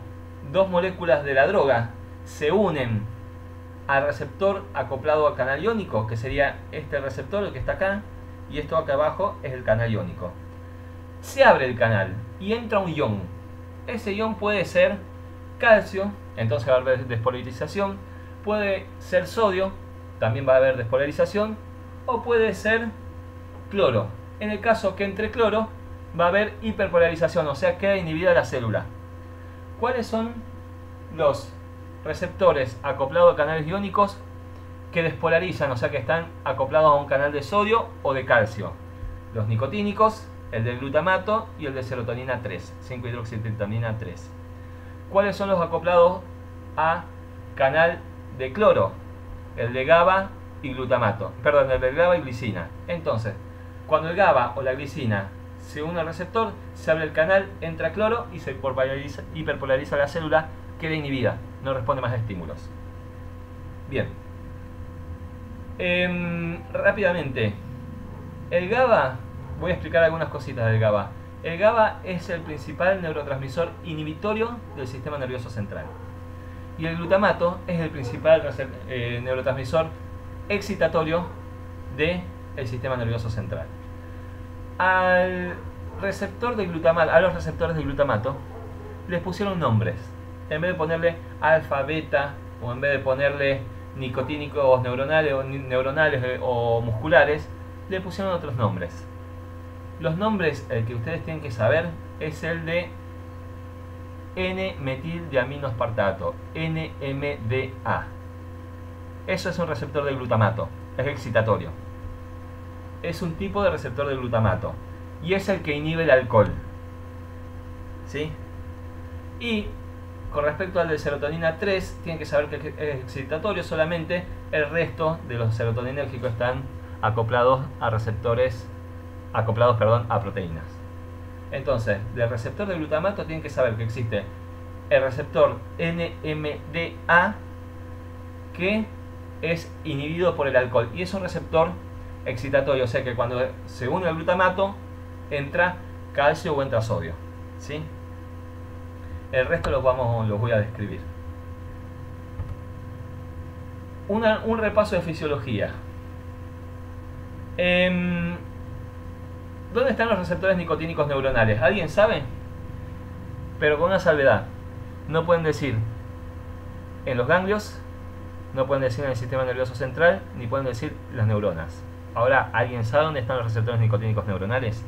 2 moléculas de la droga se unen al receptor acoplado a canal iónico, que sería este receptor, el que está acá, y esto acá abajo es el canal iónico, se abre el canal y entra un ion. Ese ion puede ser calcio, entonces va a haber despolarización, puede ser sodio, también va a haber despolarización, o puede ser cloro. En el caso que entre cloro, va a haber hiperpolarización, o sea, queda inhibida la célula. ¿Cuáles son los receptores acoplados a canales iónicos que despolarizan, o sea, que están acoplados a un canal de sodio o de calcio? Los nicotínicos, el del glutamato y el de serotonina 3, 5-hidroxitriptamina 3. ¿Cuáles son los acoplados a canal de cloro? El de GABA y glutamato, perdón, el de GABA y glicina. Entonces, cuando el GABA o la glicina se une al receptor, se abre el canal, entra cloro y se hiperpolariza la célula, queda inhibida, no responde más a estímulos. Bien. Rápidamente, el GABA, voy a explicar algunas cositas del GABA. El GABA es el principal neurotransmisor inhibitorio del sistema nervioso central. Y el glutamato es el principal neurotransmisor excitatorio del sistema nervioso central. Al receptor de glutamato, a los receptores de glutamato, les pusieron nombres. En vez de ponerle alfa, beta, o en vez de ponerle nicotínicos neuronales o musculares, le pusieron otros nombres. Los nombres, el que ustedes tienen que saber, es el de N-metildiaminoaspartato, NMDA. Eso es un receptor de glutamato, es excitatorio. Es un tipo de receptor de glutamato y es el que inhibe el alcohol. ¿Sí? Y con respecto al de serotonina 3, tienen que saber que es excitatorio solamente. El resto de los serotoninérgicos están acoplados a proteínas. Entonces, del receptor de glutamato tienen que saber que existe el receptor NMDA, que es inhibido por el alcohol y es un receptor excitatorio, o sea que cuando se une el glutamato entra calcio o entra sodio, ¿sí? El resto los voy a describir. Un repaso de fisiología. ¿Dónde están los receptores nicotínicos neuronales? ¿Alguien sabe? Pero con una salvedad. No pueden decir en los ganglios, no pueden decir en el sistema nervioso central, ni pueden decir las neuronas. Ahora, ¿alguien sabe dónde están los receptores nicotínicos neuronales?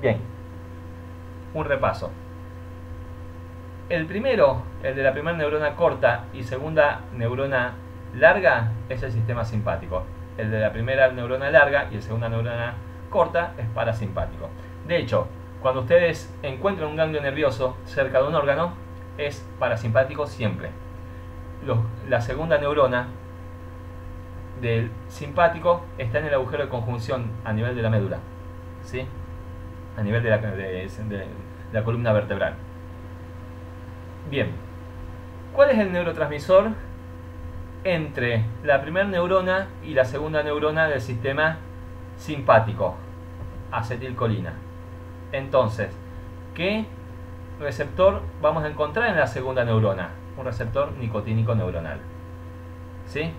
Bien, un repaso. El primero, el de la primera neurona corta y segunda neurona larga, es el sistema simpático. El de la primera neurona larga y la segunda neurona corta es parasimpático. De hecho, cuando ustedes encuentran un ganglio nervioso cerca de un órgano, es parasimpático siempre. La segunda neurona del simpático está en el agujero de conjunción a nivel de la médula, ¿sí? A nivel de la columna vertebral. Bien, ¿cuál es el neurotransmisor entre la primera neurona y la segunda neurona del sistema simpático? Acetilcolina. Entonces, ¿qué receptor vamos a encontrar en la segunda neurona? Un receptor nicotínico neuronal, ¿sí?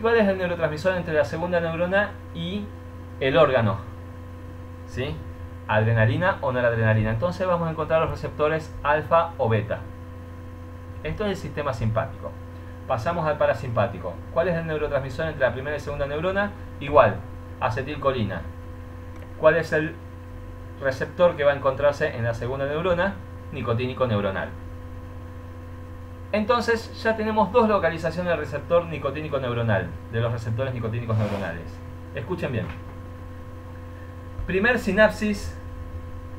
¿Cuál es el neurotransmisor entre la segunda neurona y el órgano? ¿Sí? Adrenalina o noradrenalina. Entonces vamos a encontrar los receptores alfa o beta. Esto es el sistema simpático. Pasamos al parasimpático. ¿Cuál es el neurotransmisor entre la primera y segunda neurona? Igual, acetilcolina. ¿Cuál es el receptor que va a encontrarse en la segunda neurona? Nicotínico neuronal. Entonces ya tenemos dos localizaciones del receptor nicotínico neuronal, de los receptores nicotínicos neuronales. Escuchen bien. Primer sinapsis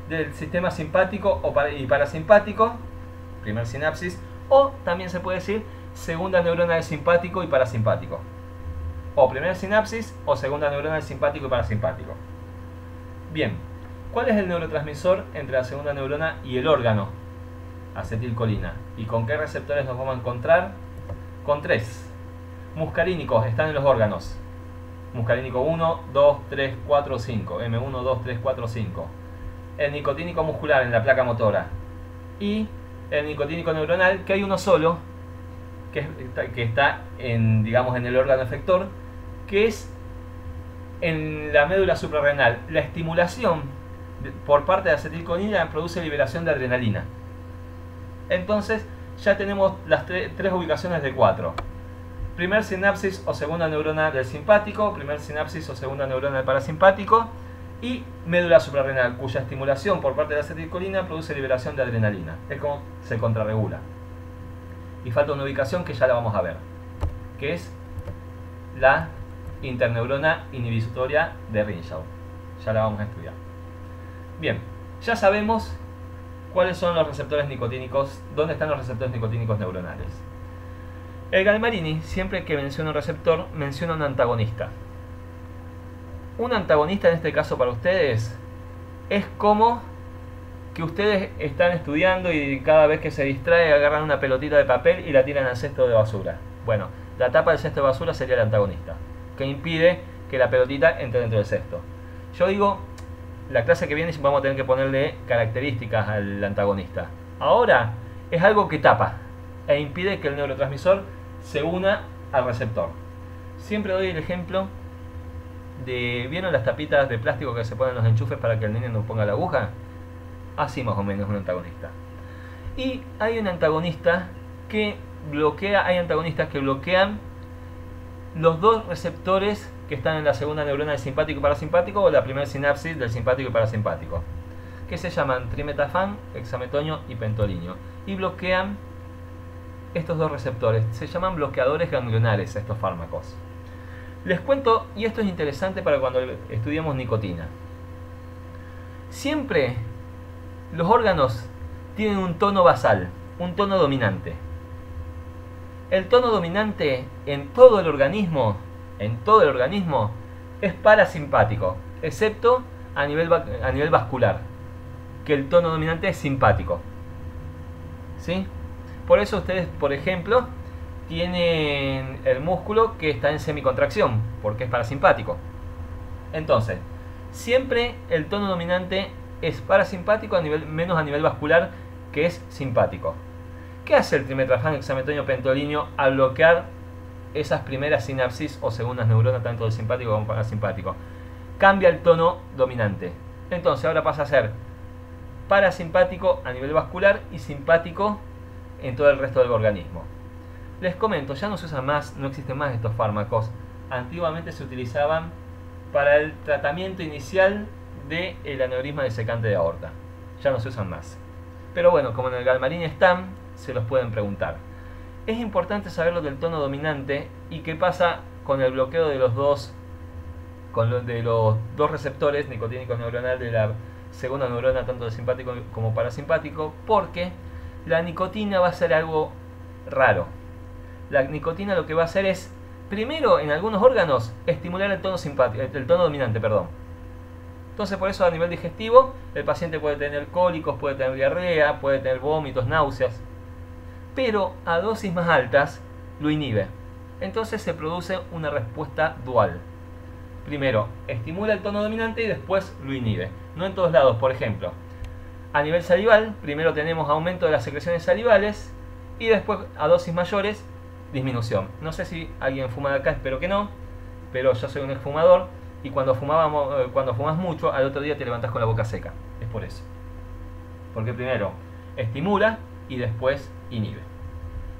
del sistema simpático y parasimpático. Primer sinapsis. O también se puede decir segunda neurona del simpático y parasimpático. O primera sinapsis o segunda neurona del simpático y parasimpático. Bien. ¿Cuál es el neurotransmisor entre la segunda neurona y el órgano? Acetilcolina. ¿Y con qué receptores nos vamos a encontrar? Con tres. Muscarínicos, están en los órganos. Muscarínico 1, 2, 3, 4, 5. M1, 2, 3, 4, 5. El nicotínico muscular en la placa motora. Y el nicotínico neuronal, que hay uno solo, que está en, digamos, en el órgano efector, que es en la médula suprarrenal. La estimulación por parte de acetilcolina produce liberación de adrenalina. Entonces ya tenemos las tres ubicaciones de 4. Primer sinapsis o segunda neurona del simpático, primer sinapsis o segunda neurona del parasimpático y médula suprarrenal, cuya estimulación por parte de la acetilcolina produce liberación de adrenalina. Es como se contrarregula. Y falta una ubicación que ya la vamos a ver, que es la interneurona inhibitoria de Renshaw. Ya la vamos a estudiar. Bien, ya sabemos cuáles son los receptores nicotínicos, dónde están los receptores nicotínicos neuronales. El Galmarini, siempre que menciona un receptor, menciona un antagonista. Un antagonista en este caso para ustedes es como que ustedes están estudiando y cada vez que se distrae agarran una pelotita de papel y la tiran al cesto de basura. Bueno, la tapa del cesto de basura sería el antagonista, que impide que la pelotita entre dentro del cesto. Yo digo, la clase que viene vamos a tener que ponerle características al antagonista. Ahora es algo que tapa e impide que el neurotransmisor se una al receptor. Siempre doy el ejemplo ¿Vieron las tapitas de plástico que se ponen en los enchufes para que el nene no ponga la aguja? Así más o menos un antagonista. Y hay un antagonista que bloquea, hay antagonistas que bloquean los dos receptores que están en la segunda neurona del simpático y parasimpático, o la primera sinapsis del simpático y parasimpático, que se llaman trimetafán, hexametonio y pentolinio, y bloquean estos dos receptores. Se llaman bloqueadores ganglionares estos fármacos. Les cuento, y esto es interesante para cuando estudiamos nicotina. Siempre los órganos tienen un tono basal, un tono dominante. El tono dominante en todo el organismo es parasimpático, excepto a nivel vascular, que el tono dominante es simpático. ¿Sí? Por eso ustedes, por ejemplo, tienen el músculo que está en semicontracción, porque es parasimpático. Entonces, siempre el tono dominante es parasimpático, menos a nivel vascular, que es simpático. ¿Qué hace el trimetrafán, hexametonio, pentolinio al bloquear esas primeras sinapsis o segundas neuronas, tanto del simpático como parasimpático? Cambia el tono dominante. Entonces ahora pasa a ser parasimpático a nivel vascular y simpático en todo el resto del organismo. Les comento, ya no se usan más, no existen más estos fármacos. Antiguamente se utilizaban para el tratamiento inicial del aneurisma disecante de aorta. Ya no se usan más. Pero bueno, como en el Galmarin están, se los pueden preguntar. Es importante saber lo del tono dominante y qué pasa con el bloqueo de los dos receptores nicotínicos neuronal de la segunda neurona, tanto de simpático como parasimpático, porque la nicotina va a hacer algo raro. La nicotina lo que va a hacer es, primero, en algunos órganos, estimular el tono dominante, perdón. Entonces, por eso a nivel digestivo, el paciente puede tener cólicos, puede tener diarrea, puede tener vómitos, náuseas. Pero a dosis más altas lo inhibe. Entonces se produce una respuesta dual. Primero, estimula el tono dominante y después lo inhibe. No en todos lados, por ejemplo. A nivel salival, primero tenemos aumento de las secreciones salivales y después, a dosis mayores, disminución. No sé si alguien fuma de acá, espero que no, pero yo soy un exfumador y cuando fumas mucho, al otro día te levantas con la boca seca. Es por eso. Porque primero estimula y después inhibe.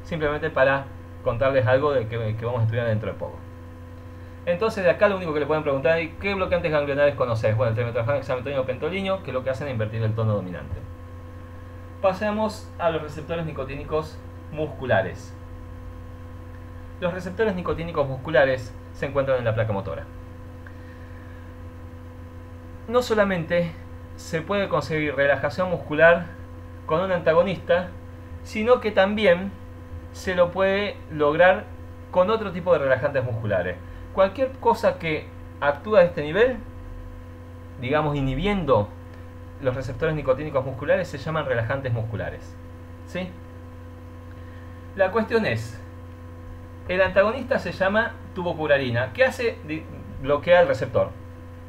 Simplemente para contarles algo de que vamos a estudiar dentro de poco. Entonces, de acá lo único que le pueden preguntar es ¿qué bloqueantes ganglionares conoces? Bueno, el trimetrafán, hexametonio, pentolinio, que lo que hacen es invertir el tono dominante. Pasemos a los receptores nicotínicos musculares. Los receptores nicotínicos musculares se encuentran en la placa motora. No solamente se puede conseguir relajación muscular con un antagonista, sino que también se lo puede lograr con otro tipo de relajantes musculares. Cualquier cosa que actúa a este nivel, digamos inhibiendo los receptores nicotínicos musculares, se llaman relajantes musculares. ¿Sí? La cuestión es, el antagonista se llama tubocurarina. ¿Qué hace? Bloquea el receptor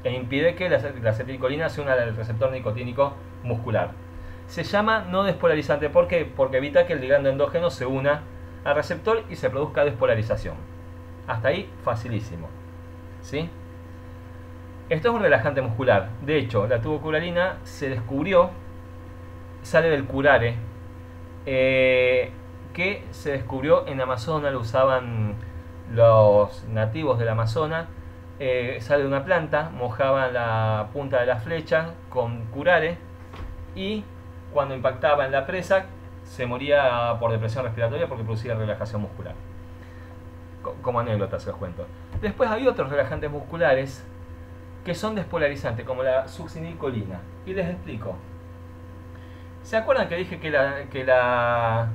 e impide que la acetilcolina se una al receptor nicotínico muscular. Se llama no despolarizante. ¿Por qué? Porque evita que el ligando endógeno se una al receptor y se produzca despolarización. Hasta ahí, facilísimo. ¿Sí? Esto es un relajante muscular. De hecho, la tubocurarina se descubrió, sale del curare, que se descubrió en Amazonas, lo usaban los nativos del Amazonas. Sale de una planta, mojaban la punta de la flecha con curare y cuando impactaba en la presa se moría por depresión respiratoria porque producía relajación muscular. Como anécdota se los cuento. Después hay otros relajantes musculares que son despolarizantes, como la succinilcolina. Y les explico. ¿Se acuerdan que dije que la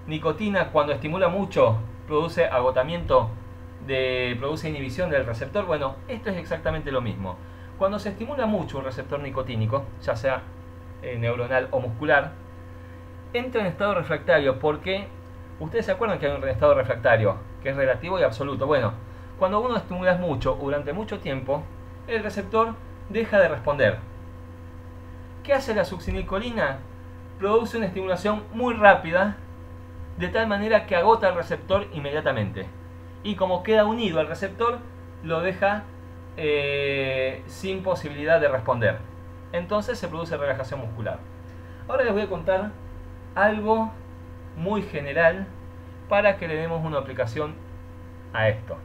nicotina, cuando estimula mucho, produce agotamiento, produce inhibición del receptor? Bueno, esto es exactamente lo mismo. Cuando se estimula mucho un receptor nicotínico, ya sea neuronal o muscular, entra en estado refractario, porque ustedes se acuerdan que hay un estado refractario que es relativo y absoluto. Bueno, cuando uno estimula mucho durante mucho tiempo, el receptor deja de responder. ¿Qué hace la succinilcolina? Produce una estimulación muy rápida, de tal manera que agota el receptor inmediatamente. Y como queda unido al receptor, lo deja sin posibilidad de responder. Entonces se produce relajación muscular. Ahora les voy a contar algo muy general para que le demos una aplicación a esto.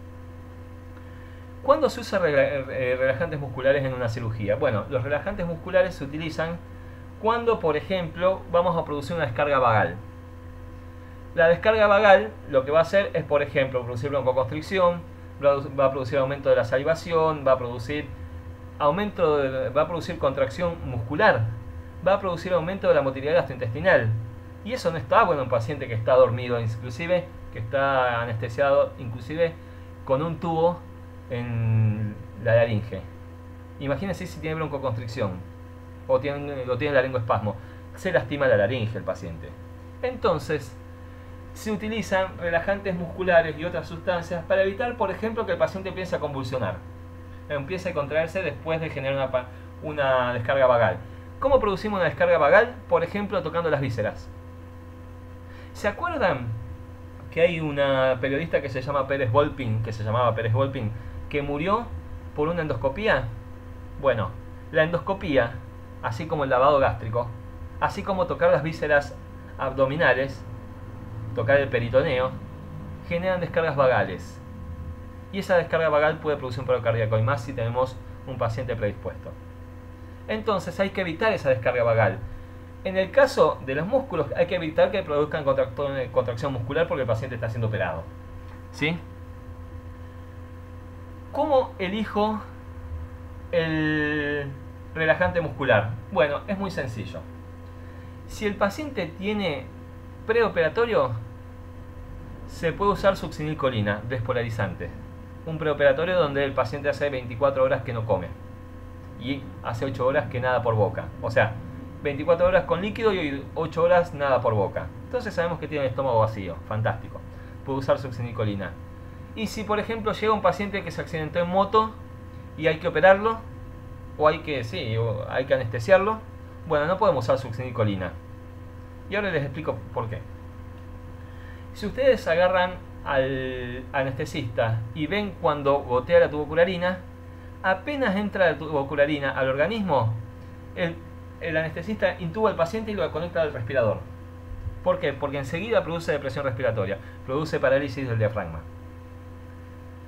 ¿Cuándo se usan relajantes musculares en una cirugía? Bueno, los relajantes musculares se utilizan cuando, por ejemplo, vamos a producir una descarga vagal. La descarga vagal lo que va a hacer es, por ejemplo, producir broncoconstricción, va a producir aumento de la salivación, va a producir contracción muscular, va a producir aumento de la motilidad gastrointestinal. Y eso no está bueno en un paciente que está dormido, inclusive que está anestesiado, inclusive con un tubo en la laringe. Imagínense si tiene broncoconstricción o tiene laringoespasmo, se lastima la laringe el paciente. Entonces se utilizan relajantes musculares y otras sustancias para evitar, por ejemplo, que el paciente empiece a convulsionar, empiece a contraerse después de generar una descarga vagal. ¿Cómo producimos una descarga vagal? Por ejemplo, tocando las vísceras. ¿Se acuerdan que hay una periodista que se llamaba Pérez Volpin, que murió por una endoscopía? Bueno, la endoscopía, así como el lavado gástrico, así como tocar las vísceras abdominales, tocar el peritoneo, generan descargas vagales. Y esa descarga vagal puede producir un paro cardíaco, y más si tenemos un paciente predispuesto. Entonces hay que evitar esa descarga vagal. En el caso de los músculos hay que evitar que produzcan contracción muscular porque el paciente está siendo operado. ¿Sí? ¿Cómo elijo el relajante muscular? Bueno, es muy sencillo. Si el paciente tiene preoperatorio, se puede usar succinilcolina despolarizante. Un preoperatorio donde el paciente hace 24 horas que no come y hace 8 horas que nada por boca. O sea, 24 horas con líquido y 8 horas nada por boca. Entonces sabemos que tiene el estómago vacío. Fantástico. Puede usar succinilcolina. Y si por ejemplo llega un paciente que se accidentó en moto y hay que operarlo, o hay que anestesiarlo, bueno, no podemos usar succinilcolina. Y ahora les explico por qué. Si ustedes agarran al anestesista y ven cuando gotea la tubocularina, apenas entra la tubocularina al organismo, el anestesista intuba al paciente y lo conecta al respirador. ¿Por qué? Porque enseguida produce depresión respiratoria, produce parálisis del diafragma.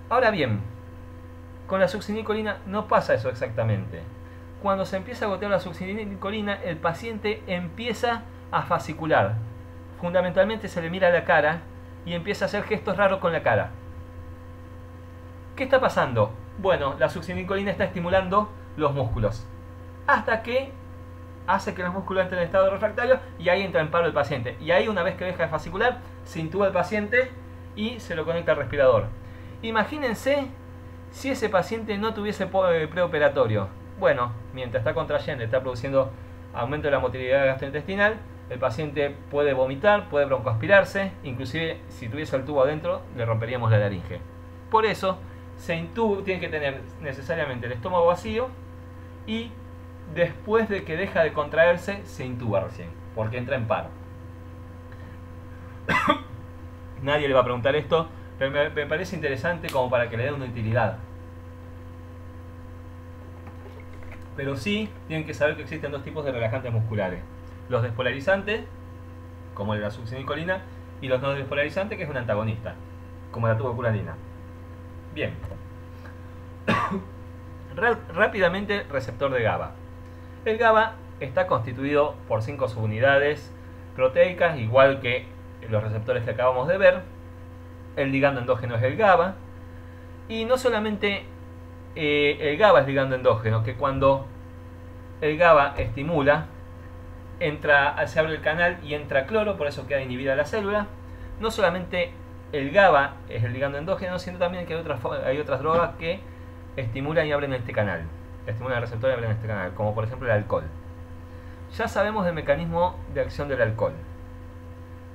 Ahora bien, con la succinilcolina no pasa eso exactamente. Cuando se empieza a gotear la succinilcolina, el paciente empieza a fascicular. Fundamentalmente se le mira la cara y empieza a hacer gestos raros con la cara. ¿Qué está pasando? Bueno, la succinilcolina está estimulando los músculos hasta que hace que los músculos entren en estado refractario y ahí entra en paro el paciente. Y ahí, una vez que deja de fascicular, se intuba al paciente y se lo conecta al respirador. Imagínense si ese paciente no tuviese preoperatorio. Bueno, mientras está contrayendo, está produciendo aumento de la motilidad gastrointestinal, el paciente puede vomitar, puede broncoaspirarse, inclusive si tuviese el tubo adentro le romperíamos la laringe. Por eso tiene que tener necesariamente el estómago vacío y después de que deja de contraerse se intuba recién, porque entra en paro. Nadie le va a preguntar esto, pero me parece interesante como para que le den una utilidad. Pero sí tienen que saber que existen dos tipos de relajantes musculares: los despolarizantes, como la succinilcolina, y los no despolarizantes, que es un antagonista, como la tubocularina. Bien. Rápidamente, receptor de GABA. El GABA está constituido por 5 subunidades proteicas, igual que los receptores que acabamos de ver. El ligando endógeno es el GABA. Y no solamente el GABA es ligando endógeno, que cuando el GABA estimula, se abre el canal y entra cloro, por eso queda inhibida la célula. No solamente el GABA es el ligando endógeno, sino también que hay otras drogas que estimulan y abren este canal. Estimulan el receptor y abren este canal, como por ejemplo el alcohol. Ya sabemos del mecanismo de acción del alcohol.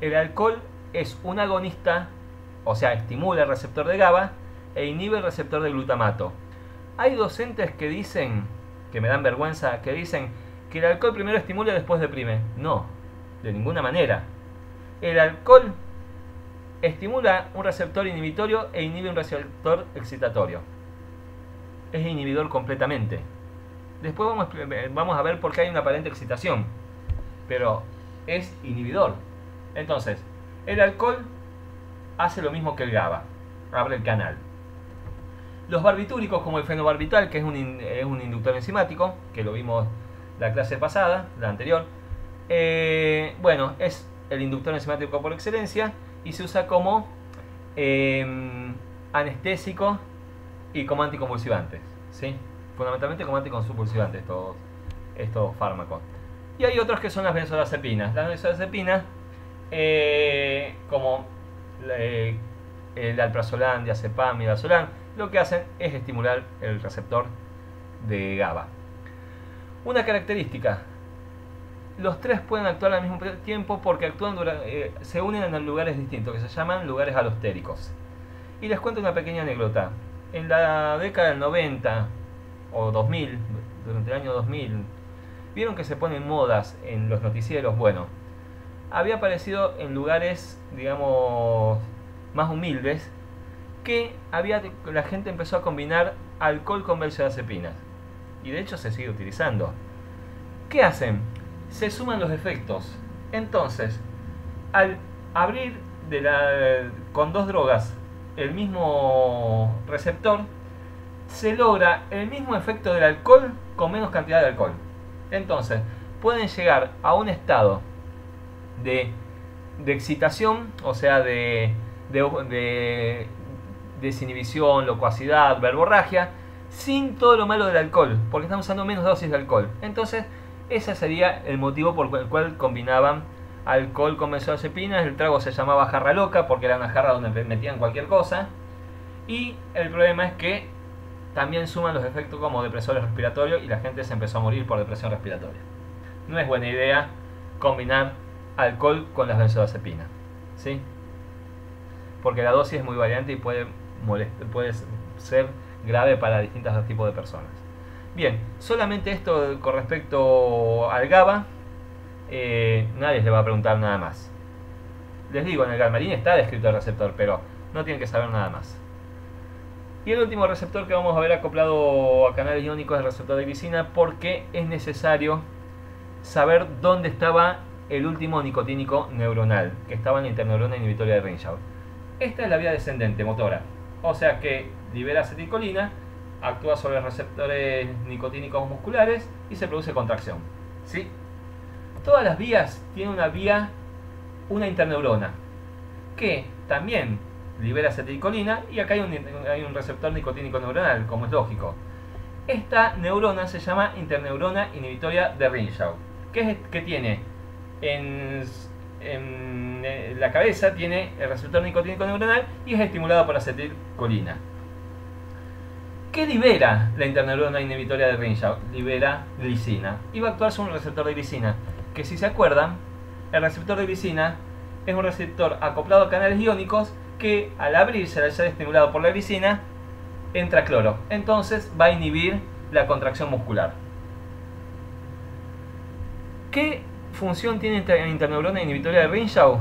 El alcohol es un agonista, o sea, estimula el receptor de GABA e inhibe el receptor de glutamato. Hay docentes que dicen, que me dan vergüenza, que dicen que el alcohol primero estimula y después deprime. No, de ninguna manera. El alcohol estimula un receptor inhibitorio e inhibe un receptor excitatorio. es inhibidor completamente. Después vamos a ver por qué hay una aparente excitación, pero es inhibidor. Entonces, el alcohol hace lo mismo que el GABA, abre el canal. Los barbitúricos, como el fenobarbital, que es un inductor enzimático, que lo vimos la clase pasada, la anterior, bueno, es el inductor enzimático por excelencia y se usa como anestésico y como anticonvulsivante, ¿sí? Fundamentalmente como anticonvulsivante estos fármacos. Y hay otros que son las benzodiazepinas. Las benzodiazepinas, como el alprazolam, diazepam y midazolam, lo que hacen es estimular el receptor de GABA. Una característica: los tres pueden actuar al mismo tiempo porque se unen en lugares distintos que se llaman lugares alostéricos. Y les cuento una pequeña anécdota. En la década del 90 o 2000, durante el año 2000, vieron que se ponen modas en los noticieros. Bueno, había aparecido en lugares, digamos, más humildes, que la gente empezó a combinar alcohol con benzodiazepinas. Y de hecho se sigue utilizando. ¿Qué hacen? Se suman los efectos. Entonces, al abrir con dos drogas el mismo receptor, se logra el mismo efecto del alcohol con menos cantidad de alcohol. Entonces, pueden llegar a un estado de excitación, o sea, de desinhibición, locuacidad, verborragia, sin todo lo malo del alcohol, porque están usando menos dosis de alcohol. Entonces, ese sería el motivo por el cual combinaban alcohol con benzodiazepinas. El trago se llamaba jarra loca porque era una jarra donde metían cualquier cosa. Y el problema es que también suman los efectos como depresores respiratorios y la gente se empezó a morir por depresión respiratoria. No es buena idea combinar alcohol con las benzodiazepinas, ¿sí? Porque la dosis es muy variante y puede ser grave para distintos tipos de personas. Bien, solamente esto con respecto al GABA. Nadie les va a preguntar nada más. Les digo, en el Galmarin está descrito el receptor, pero no tienen que saber nada más. Y el último receptor que vamos a ver acoplado a canales iónicos es el receptor de glicina, porque es necesario saber dónde estaba el último nicotínico neuronal, que estaba en la interneurona inhibitoria de Rinschau. Esta es la vía descendente motora, o sea que libera acetilcolina, actúa sobre los receptores nicotínicos musculares y se produce contracción, ¿sí? Todas las vías tienen una interneurona que también libera acetilcolina, y acá hay un receptor nicotínico neuronal, como es lógico. Esta neurona se llama interneurona inhibitoria de Rinschau, que tiene en la cabeza tiene el receptor nicotínico neuronal y es estimulado por acetilcolina. ¿Qué libera la interneurona inhibitoria de Rinschau? Libera glicina y va a actuar sobre un receptor de glicina, que si se acuerdan, el receptor de glicina es un receptor acoplado a canales iónicos que al abrirse, al ser estimulado por la glicina, entra cloro. Entonces va a inhibir la contracción muscular. ¿Qué función tiene la interneurona inhibitoria de Rinschau?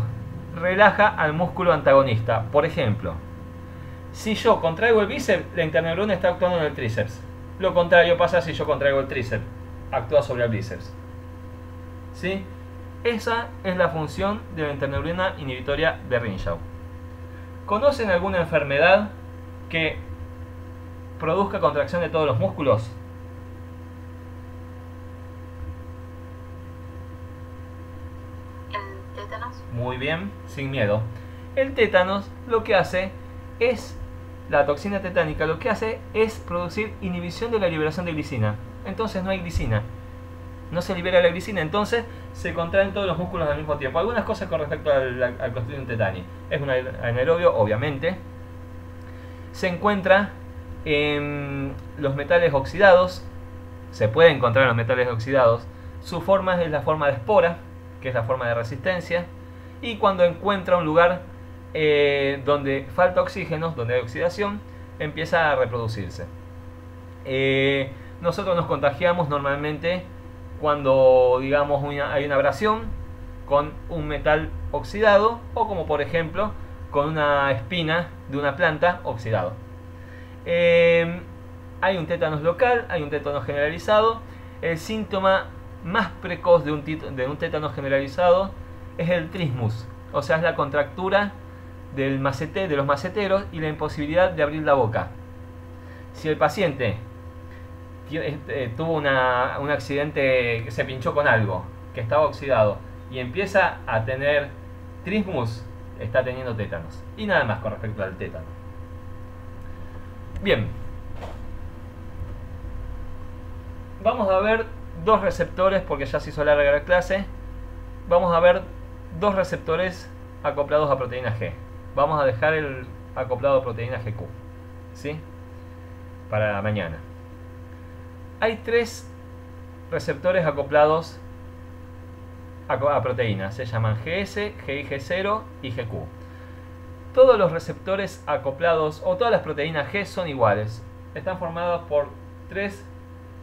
Relaja al músculo antagonista. Por ejemplo, si yo contraigo el bíceps, la interneurona está actuando en el tríceps. Lo contrario pasa si yo contraigo el tríceps, actúa sobre el bíceps. ¿Sí? Esa es la función de la interneurona inhibitoria de Rinschau. ¿Conocen alguna enfermedad que produzca contracción de todos los músculos? ¿El tétanos? Muy bien, sin miedo. El tétanos lo que hace es, la toxina tetánica lo que hace es producir inhibición de la liberación de glicina. Entonces no hay glicina. No se libera la glicina, entonces se contraen todos los músculos al mismo tiempo. Algunas cosas con respecto al Clostridium tetani. Es un anaerobio, obviamente. Se encuentra en los metales oxidados. Se puede encontrar en los metales oxidados. Su forma es la forma de espora, que es la forma de resistencia. Y cuando encuentra un lugar donde falta oxígeno, donde hay oxidación, empieza a reproducirse. Nosotros nos contagiamos normalmente cuando, digamos, hay una abrasión con un metal oxidado, o como por ejemplo con una espina de una planta oxidado. hay un tétanos local, hay un tétanos generalizado. El síntoma más precoz de un tétanos generalizado es el trismus, o sea, es la contractura de los maceteros y la imposibilidad de abrir la boca. Si el paciente tuvo un accidente, que se pinchó con algo, que estaba oxidado, y empieza a tener trismus, está teniendo tétanos. Y nada más con respecto al tétano. Bien. Vamos a ver dos receptores, porque ya se hizo larga la clase. Vamos a ver dos receptores acoplados a proteína G. Vamos a dejar el acoplado a proteína GQ, ¿sí? Para mañana. Hay tres receptores acoplados a proteínas. Se llaman GS, GIG0 y GQ. Todos los receptores acoplados o todas las proteínas G son iguales. Están formadas por tres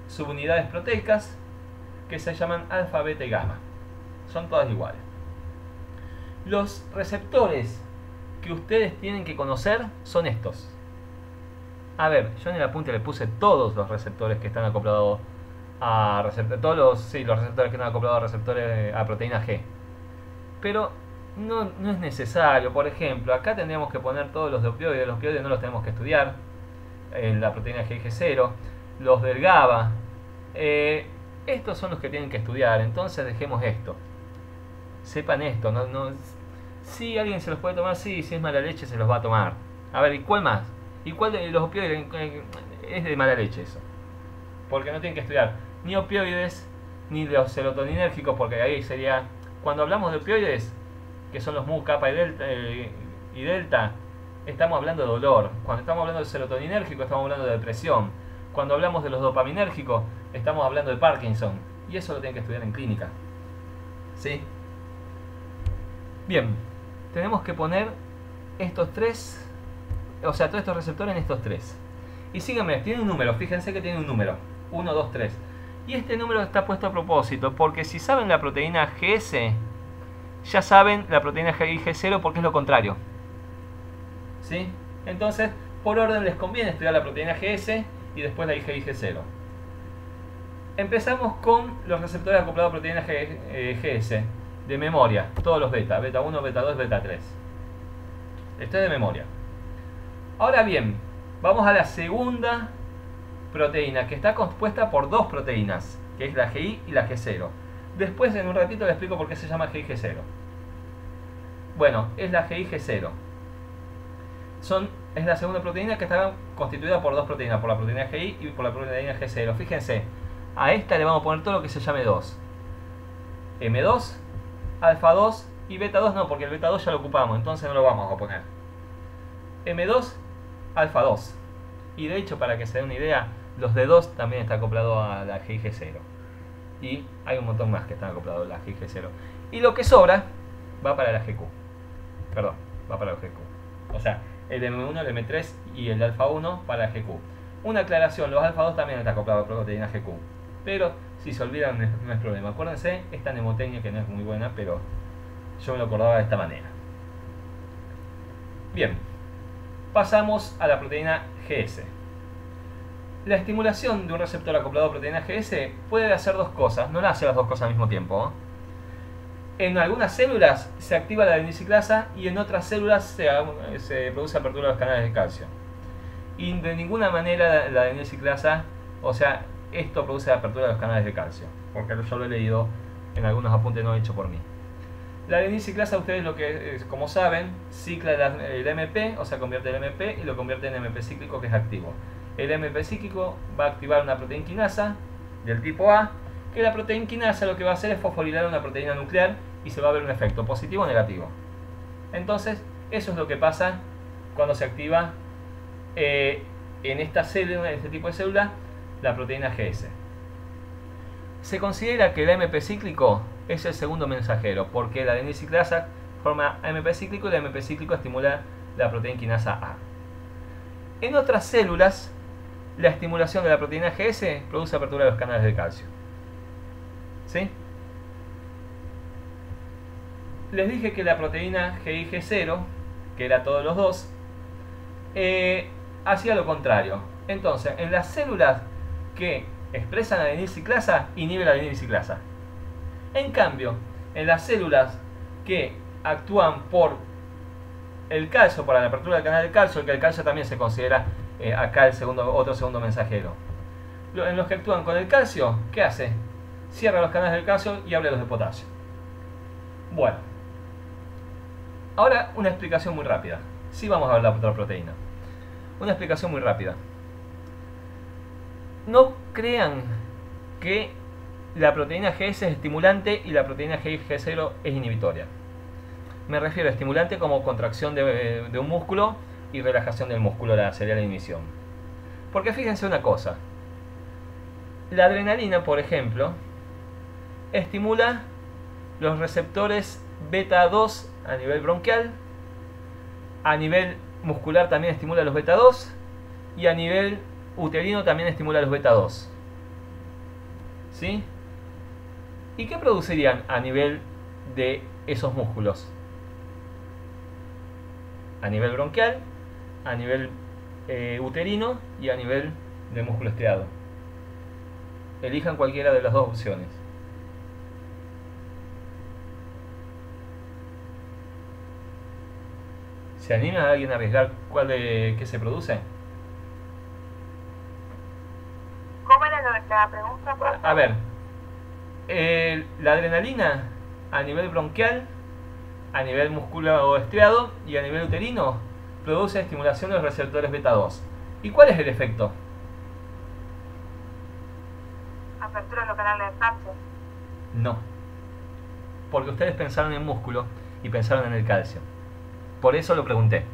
subunidades proteicas que se llaman alfa, beta y gamma. Son todas iguales. Los receptores que ustedes tienen que conocer son estos. A ver, yo en el apunte le puse todos los receptores que están acoplados a receptores, los receptores que están acoplados a receptores a proteína G. Pero no es necesario. Por ejemplo, acá tendríamos que poner todos los de opioides. Los opioides no los tenemos que estudiar. La proteína GIG0, los del GABA. Estos son los que tienen que estudiar. Entonces dejemos esto. Sepan esto. Si alguien se los puede tomar, sí. Si es mala leche, se los va a tomar. A ver, ¿y cuál más? ¿Y cuál de los opioides es de mala leche eso? Porque no tienen que estudiar ni opioides ni los serotoninérgicos, porque ahí sería... Cuando hablamos de opioides, que son los mu, kappa y delta, estamos hablando de dolor. Cuando estamos hablando de serotoninérgico, estamos hablando de depresión. Cuando hablamos de los dopaminérgicos, estamos hablando de Parkinson. Y eso lo tienen que estudiar en clínica. ¿Sí? Bien, tenemos que poner estos tres... O sea, todos estos receptores en estos tres. Y síganme, tiene un número, fíjense que tiene un número. 1, 2, 3. Y este número está puesto a propósito, porque si saben la proteína GS, ya saben la proteína GIG0 porque es lo contrario. ¿Sí? Entonces, por orden les conviene estudiar la proteína GS y después la GIG0. Empezamos con los receptores acoplados a proteína GS. De memoria, todos los beta. Beta 1, beta 2, beta 3. Esto es de memoria. Ahora bien, vamos a la segunda proteína, que está compuesta por dos proteínas, que es la GI y la G0. Después en un ratito les explico por qué se llama GIG0. Bueno, es la GIG0. Es la segunda proteína que está constituida por dos proteínas, por la proteína GI y por la proteína G0. Fíjense, a esta le vamos a poner todo lo que se llame 2. M2, alfa 2 y beta 2 no, porque el beta 2 ya lo ocupamos, entonces no lo vamos a poner. M2, alfa 2. Y de hecho, para que se den una idea, los D2 también está acoplado a la GIG0. Y hay un montón más que están acoplados a la GIG0. Y lo que sobra va para la GQ. Perdón, va para la GQ. O sea, el M1, el M3 y el alfa 1 para la GQ. Una aclaración, los alfa 2 también está acoplado a la proteína GQ. Pero si se olvidan no es problema. Acuérdense, esta mnemotecnia que no es muy buena, pero yo me lo acordaba de esta manera. Bien, pasamos a la proteína GS. La estimulación de un receptor acoplado a proteína GS puede hacer dos cosas, no la hace las dos cosas al mismo tiempo. En algunas células se activa la adenosiclasa y en otras células se produce apertura de los canales de calcio. Y de ninguna manera la adenosiclasa, o sea, esto produce la apertura de los canales de calcio, porque yo lo he leído en algunos apuntes no hechos por mí. La adenosiclasa, ustedes lo que es, como saben, cicla el MP, o sea, convierte el MP y lo convierte en MP cíclico, que es activo. El MP cíclico va a activar una proteína quinasa del tipo A, que la proteína quinasa lo que va a hacer es fosforilar una proteína nuclear y se va a ver un efecto positivo o negativo. Entonces, eso es lo que pasa cuando se activa en esta célula, en este tipo de célula, la proteína GS. Se considera que el MP cíclico es el segundo mensajero, porque la adenosiclasa forma MP cíclico y el MP cíclico estimula la proteína quinasa A. En otras células, la estimulación de la proteína GS produce apertura de los canales de calcio. ¿Sí? Les dije que la proteína GIG0, que era todos los dos, hacía lo contrario. Entonces, en las células que expresan adenilciclasa, inhibe la adenilciclasa. En cambio, en las células que actúan por el calcio, por la apertura del canal del calcio, que el calcio también se considera acá otro segundo mensajero. En los que actúan con el calcio, ¿qué hace? Cierra los canales del calcio y abre los de potasio. Bueno, ahora una explicación muy rápida. Sí, vamos a ver la otra proteína. Una explicación muy rápida. No crean que la proteína GS es estimulante y la proteína G0 es inhibitoria. Me refiero a estimulante como contracción de un músculo y relajación del músculo, sería la inhibición. Porque fíjense una cosa. La adrenalina, por ejemplo, estimula los receptores beta 2 a nivel bronquial, a nivel muscular también estimula los beta 2 y a nivel uterino también estimula los beta 2. ¿Sí? ¿Y qué producirían a nivel de esos músculos? A nivel bronquial, a nivel uterino y a nivel de músculo estriado. Elijan cualquiera de las dos opciones. ¿Se anima a alguien a arriesgar qué se produce? ¿Cómo era la pregunta? A ver, la adrenalina a nivel bronquial, a nivel muscular estriado y a nivel uterino produce estimulación de los receptores beta 2. ¿Y cuál es el efecto? Apertura de los canales de calcio. No, porque ustedes pensaron en músculo y pensaron en el calcio. Por eso lo pregunté.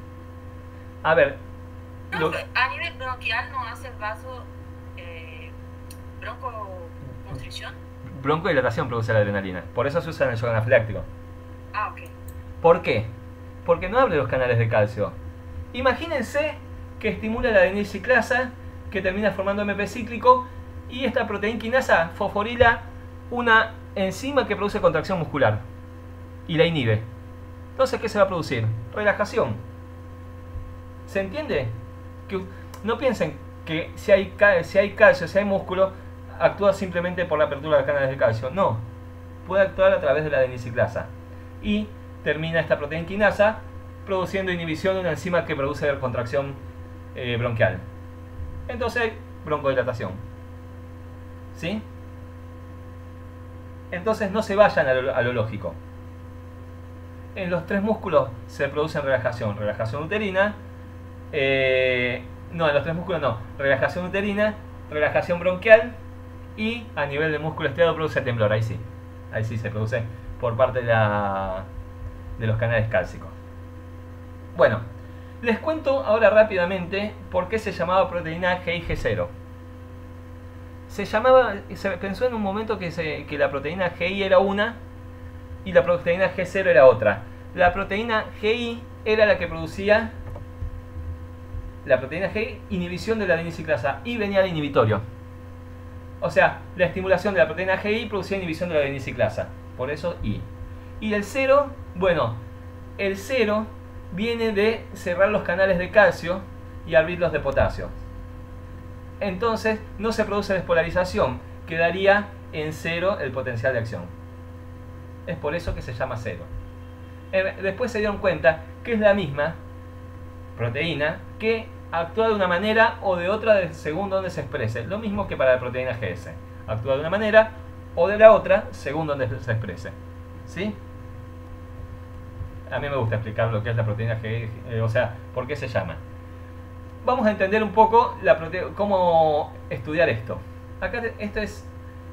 A ver, No, a nivel bronquial no hace el vaso broncoconstricción. Broncodilatación produce la adrenalina. Por eso se usa en el shock anafiláctico. Ah, ok. ¿Por qué? Porque no abre los canales de calcio. Imagínense que estimula la adenilciclasa, que termina formando MP cíclico, y esta proteína quinasa fosforila una enzima que produce contracción muscular y la inhibe. Entonces, ¿qué se va a producir? Relajación. ¿Se entiende? Que no piensen que si hay calcio, si hay músculo, actúa simplemente por la apertura de los canales de calcio. No. Puede actuar a través de la adenilciclasa. Y termina esta proteína quinasa produciendo inhibición de una enzima que produce contracción bronquial. Entonces, broncodilatación. ¿Sí? Entonces no se vayan a lo lógico. En los tres músculos se produce relajación. Relajación uterina. No, en los tres músculos no. Relajación uterina, relajación bronquial y a nivel del músculo estriado produce temblor. Ahí sí. Ahí sí se produce por parte de los canales cálcicos. Bueno, les cuento ahora rápidamente por qué se llamaba proteína GI-G0. Se pensó en un momento que la proteína GI era una y la proteína G0 era otra. La proteína GI era la que producía la proteína GI, inhibición de la adenilciclasa, y venía de inhibitorio. O sea, la estimulación de la proteína GI producía inhibición de la adenilciclasa. Por eso I. Y el 0, bueno, el 0 viene de cerrar los canales de calcio y abrir los de potasio. Entonces no se produce despolarización, quedaría en 0 el potencial de acción. Es por eso que se llama 0. Después se dieron cuenta que es la misma proteína que actúa de una manera o de otra según donde se exprese. Lo mismo que para la proteína GS. Actúa de una manera o de la otra según donde se exprese. ¿Sí? A mí me gusta explicar lo que es la proteína GS, o sea, por qué se llama. Vamos a entender un poco cómo estudiar esto. Acá esto es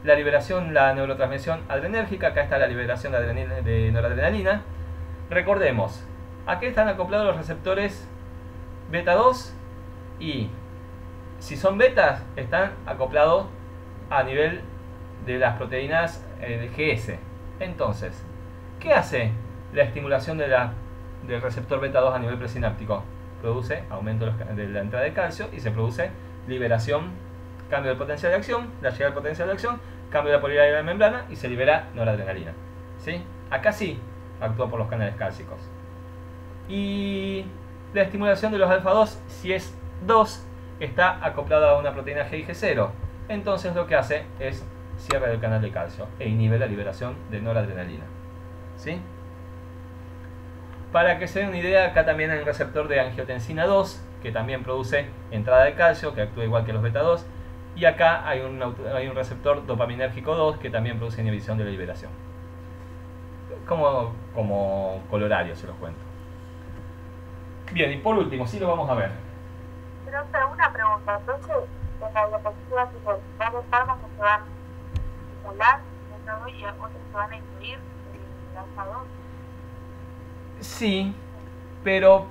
la liberación, la neurotransmisión adrenérgica. Acá está la liberación de noradrenalina. Recordemos, aquí están acoplados los receptores beta 2 y si son betas están acoplados a nivel de las proteínas de GS. Entonces, ¿qué hace la estimulación del receptor beta 2 a nivel presináptico? Produce aumento de la entrada de calcio y se produce liberación, cambio del potencial de acción, la llegada del potencial de acción, cambio de la polaridad de la membrana y se libera noradrenalina. ¿Sí? Acá sí actúa por los canales cálcicos. Y la estimulación de los alfa 2, si es 2, está acoplado a una proteína G y G0. Entonces lo que hace es cierre del canal de calcio e inhibe la liberación de noradrenalina. ¿Sí? Para que se den una idea, acá también hay un receptor de angiotensina 2 que también produce entrada de calcio, que actúa igual que los beta 2. Y acá hay un receptor dopaminérgico 2 que también produce inhibición de la liberación. Como colorario se los cuento. Bien, y por último, sí lo vamos a ver. Pero una pregunta, entonces en la diapositiva siguiente, varios fármacos se van a estimular y otros se van a incluir en la alfa 2. Sí, pero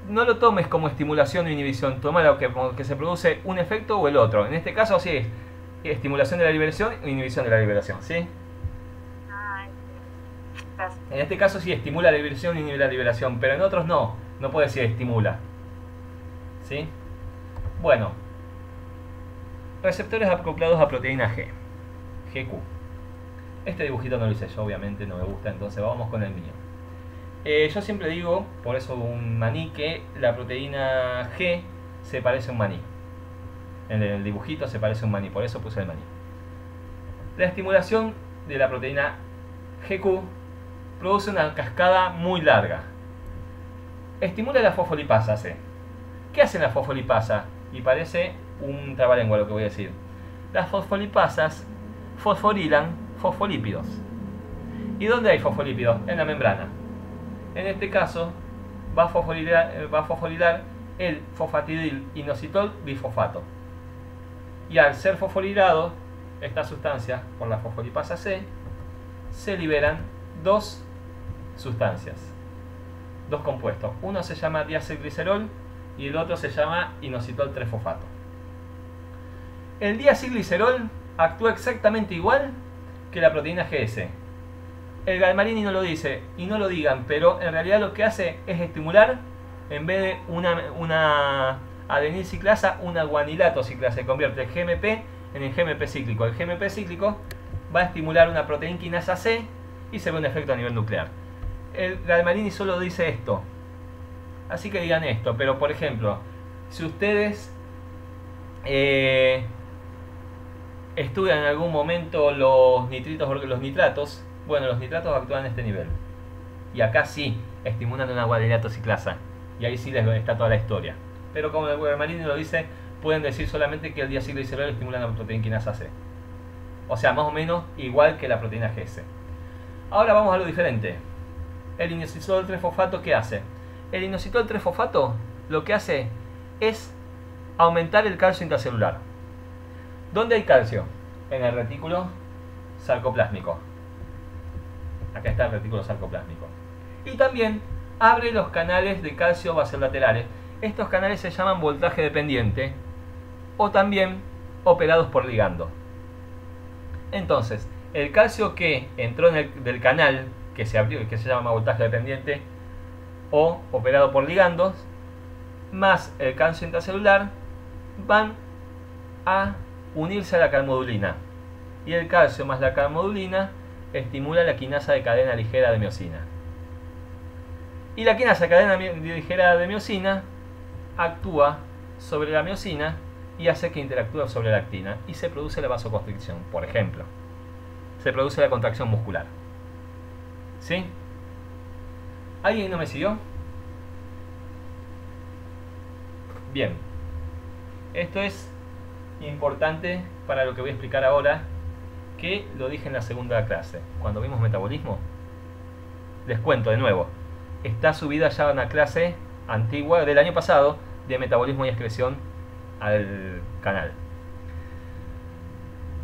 no lo tomes como estimulación o inhibición, tómalo como que se produce un efecto o el otro. En este caso sí es estimulación de la liberación o inhibición de la liberación, ¿sí? En este caso sí estimula la liberación y inhibe la liberación, pero en otros no puede decir estimula. ¿Sí? Bueno, receptores acoplados a proteína G, GQ. Este dibujito no lo hice yo, obviamente no me gusta, entonces vamos con el mío. Yo siempre digo, por eso un maní, que la proteína G se parece a un maní. En el dibujito se parece a un maní, por eso puse el maní. La estimulación de la proteína GQ produce una cascada muy larga. Estimula la fosfolipasa C. ¿Qué hace la fosfolipasa? Y parece un trabalengua lo que voy a decir. Las fosfolipasas fosforilan fosfolípidos. ¿Y dónde hay fosfolípidos? En la membrana. En este caso va a fosforilar el fosfatidil inositol bifosfato. Y al ser fosforilado esta sustancia por la fosfolipasa C, se liberan dos sustancias, dos compuestos. Uno se llama diacilglicerol y el otro se llama inositol 3-fosfato. El diacilglicerol actúa exactamente igual que la proteína GS. El Galmarini no lo dice y no lo digan, pero en realidad lo que hace es estimular, en vez de una adenilciclasa, una guanilato ciclasa. Se convierte el GMP en el GMP cíclico. El GMP cíclico va a estimular una proteína quinasa C y se ve un efecto a nivel nuclear. El Galmarini solo dice esto, así que digan esto. Pero por ejemplo, si ustedes estudian en algún momento los nitritos o los nitratos, bueno, los nitratos actúan a este nivel. Y acá sí estimulan una guanilato ciclasa. Y ahí sí les está toda la historia. Pero como el Galmarini lo dice, pueden decir solamente que el diacilglicerol estimula la proteína quinasa C. O sea, más o menos igual que la proteína GS. Ahora vamos a lo diferente. El inositol 3-fosfato, ¿qué hace? El inositol 3-fosfato lo que hace es aumentar el calcio intracelular. ¿Dónde hay calcio? En el retículo sarcoplásmico. Acá está el retículo sarcoplásmico. Y también abre los canales de calcio vasolaterales. Estos canales se llaman voltaje dependiente o también operados por ligando. Entonces, el calcio que entró del canal que se abrió, que se llama voltaje dependiente o operado por ligandos, más el calcio intracelular, van a unirse a la calmodulina. Y el calcio más la calmodulina estimula la quinasa de cadena ligera de miosina. Y la quinasa de cadena ligera de miosina actúa sobre la miosina y hace que interactúe sobre la actina y se produce la vasoconstricción, por ejemplo. Se produce la contracción muscular. ¿Sí? ¿Alguien no me siguió? Bien. Esto es importante para lo que voy a explicar ahora, que lo dije en la segunda clase, cuando vimos metabolismo. Les cuento de nuevo. Está subida ya una clase antigua del año pasado de metabolismo y excreción al canal.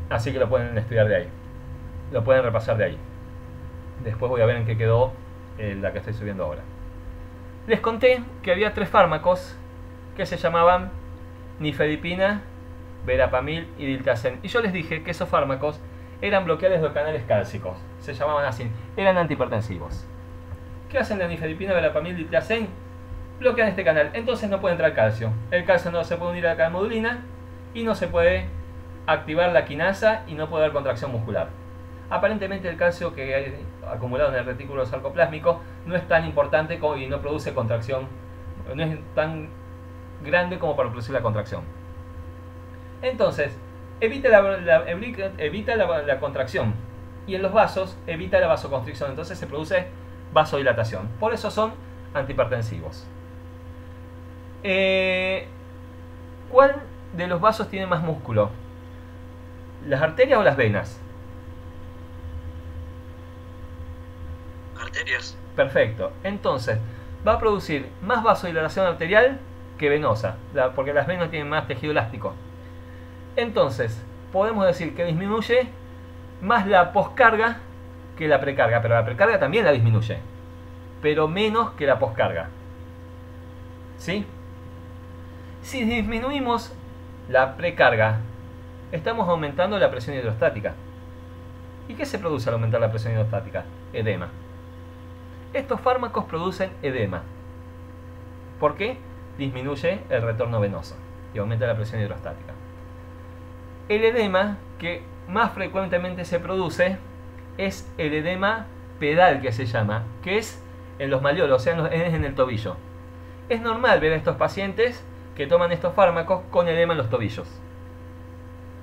Así que lo pueden estudiar de ahí. Lo pueden repasar de ahí. Después voy a ver en qué quedó la que estoy subiendo ahora. Les conté que había 3 fármacos que se llamaban nifedipina, verapamil y diltiazem. Y yo les dije que esos fármacos eran bloqueadores de los canales cálcicos. Se llamaban así. Eran antihipertensivos. ¿Qué hacen la nifedipina, verapamil y diltiazem? Bloquean este canal. Entonces no puede entrar calcio. El calcio no se puede unir a la calmodulina y no se puede activar la quinasa y no puede haber contracción muscular. Aparentemente el calcio que hay acumulado en el retículo sarcoplásmico no es tan importante y no produce contracción, no es tan grande como para producir la contracción. Entonces, evita la contracción. Y en los vasos, evita la vasoconstricción. Entonces se produce vasodilatación. Por eso son antihipertensivos. ¿Cuál de los vasos tiene más músculo? ¿Las arterias o las venas? Arterias. Perfecto. Entonces, va a producir más vasodilatación arterial que venosa, porque las venas tienen más tejido elástico. Entonces, podemos decir que disminuye más la poscarga que la precarga, pero la precarga también la disminuye, pero menos que la poscarga. ¿Sí? Si disminuimos la precarga, estamos aumentando la presión hidrostática. ¿Y qué se produce al aumentar la presión hidrostática? Edema. Estos fármacos producen edema. ¿Por qué? Disminuye el retorno venoso y aumenta la presión hidrostática. El edema que más frecuentemente se produce es el edema pedal, que se llama, que es en los malleolos, o sea, es en el tobillo. Es normal ver a estos pacientes que toman estos fármacos con edema en los tobillos,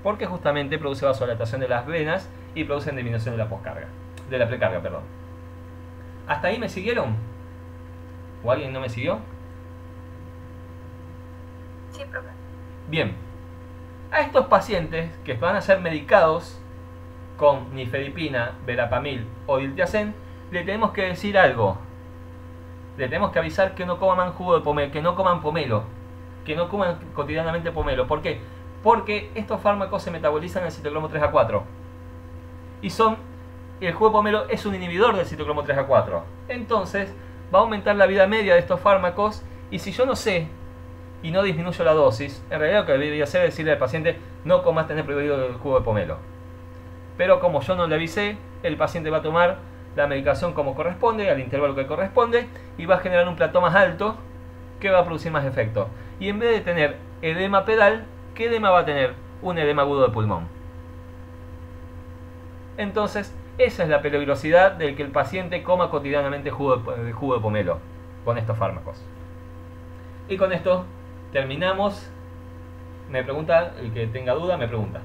porque justamente produce vasodilatación de las venas y producen disminución de la poscarga, de la precarga, perdón. ¿Hasta ahí me siguieron? ¿O alguien no me siguió? Sí, profe. Bien. A estos pacientes que van a ser medicados con nifedipina, verapamil o diltiazem, le tenemos que decir algo. Le tenemos que avisar que no coman jugo de pomelo, que no coman pomelo, que no coman cotidianamente pomelo. ¿Por qué? Porque estos fármacos se metabolizan en el citocromo 3A4. Y el jugo de pomelo es un inhibidor del citocromo 3A4. Entonces, va a aumentar la vida media de estos fármacos. Y si yo no sé y no disminuyo la dosis, en realidad lo que debería hacer es decirle al paciente: no comas, tener prohibido el jugo de pomelo. Pero como yo no le avisé, el paciente va a tomar la medicación como corresponde, al intervalo que corresponde, y va a generar un plató más alto que va a producir más efecto. Y en vez de tener edema pedal, ¿qué edema va a tener? Un edema agudo de pulmón. Entonces, esa es la peligrosidad del que el paciente coma cotidianamente jugo de pomelo con estos fármacos. Y con esto terminamos. Me pregunta, el que tenga duda me pregunta.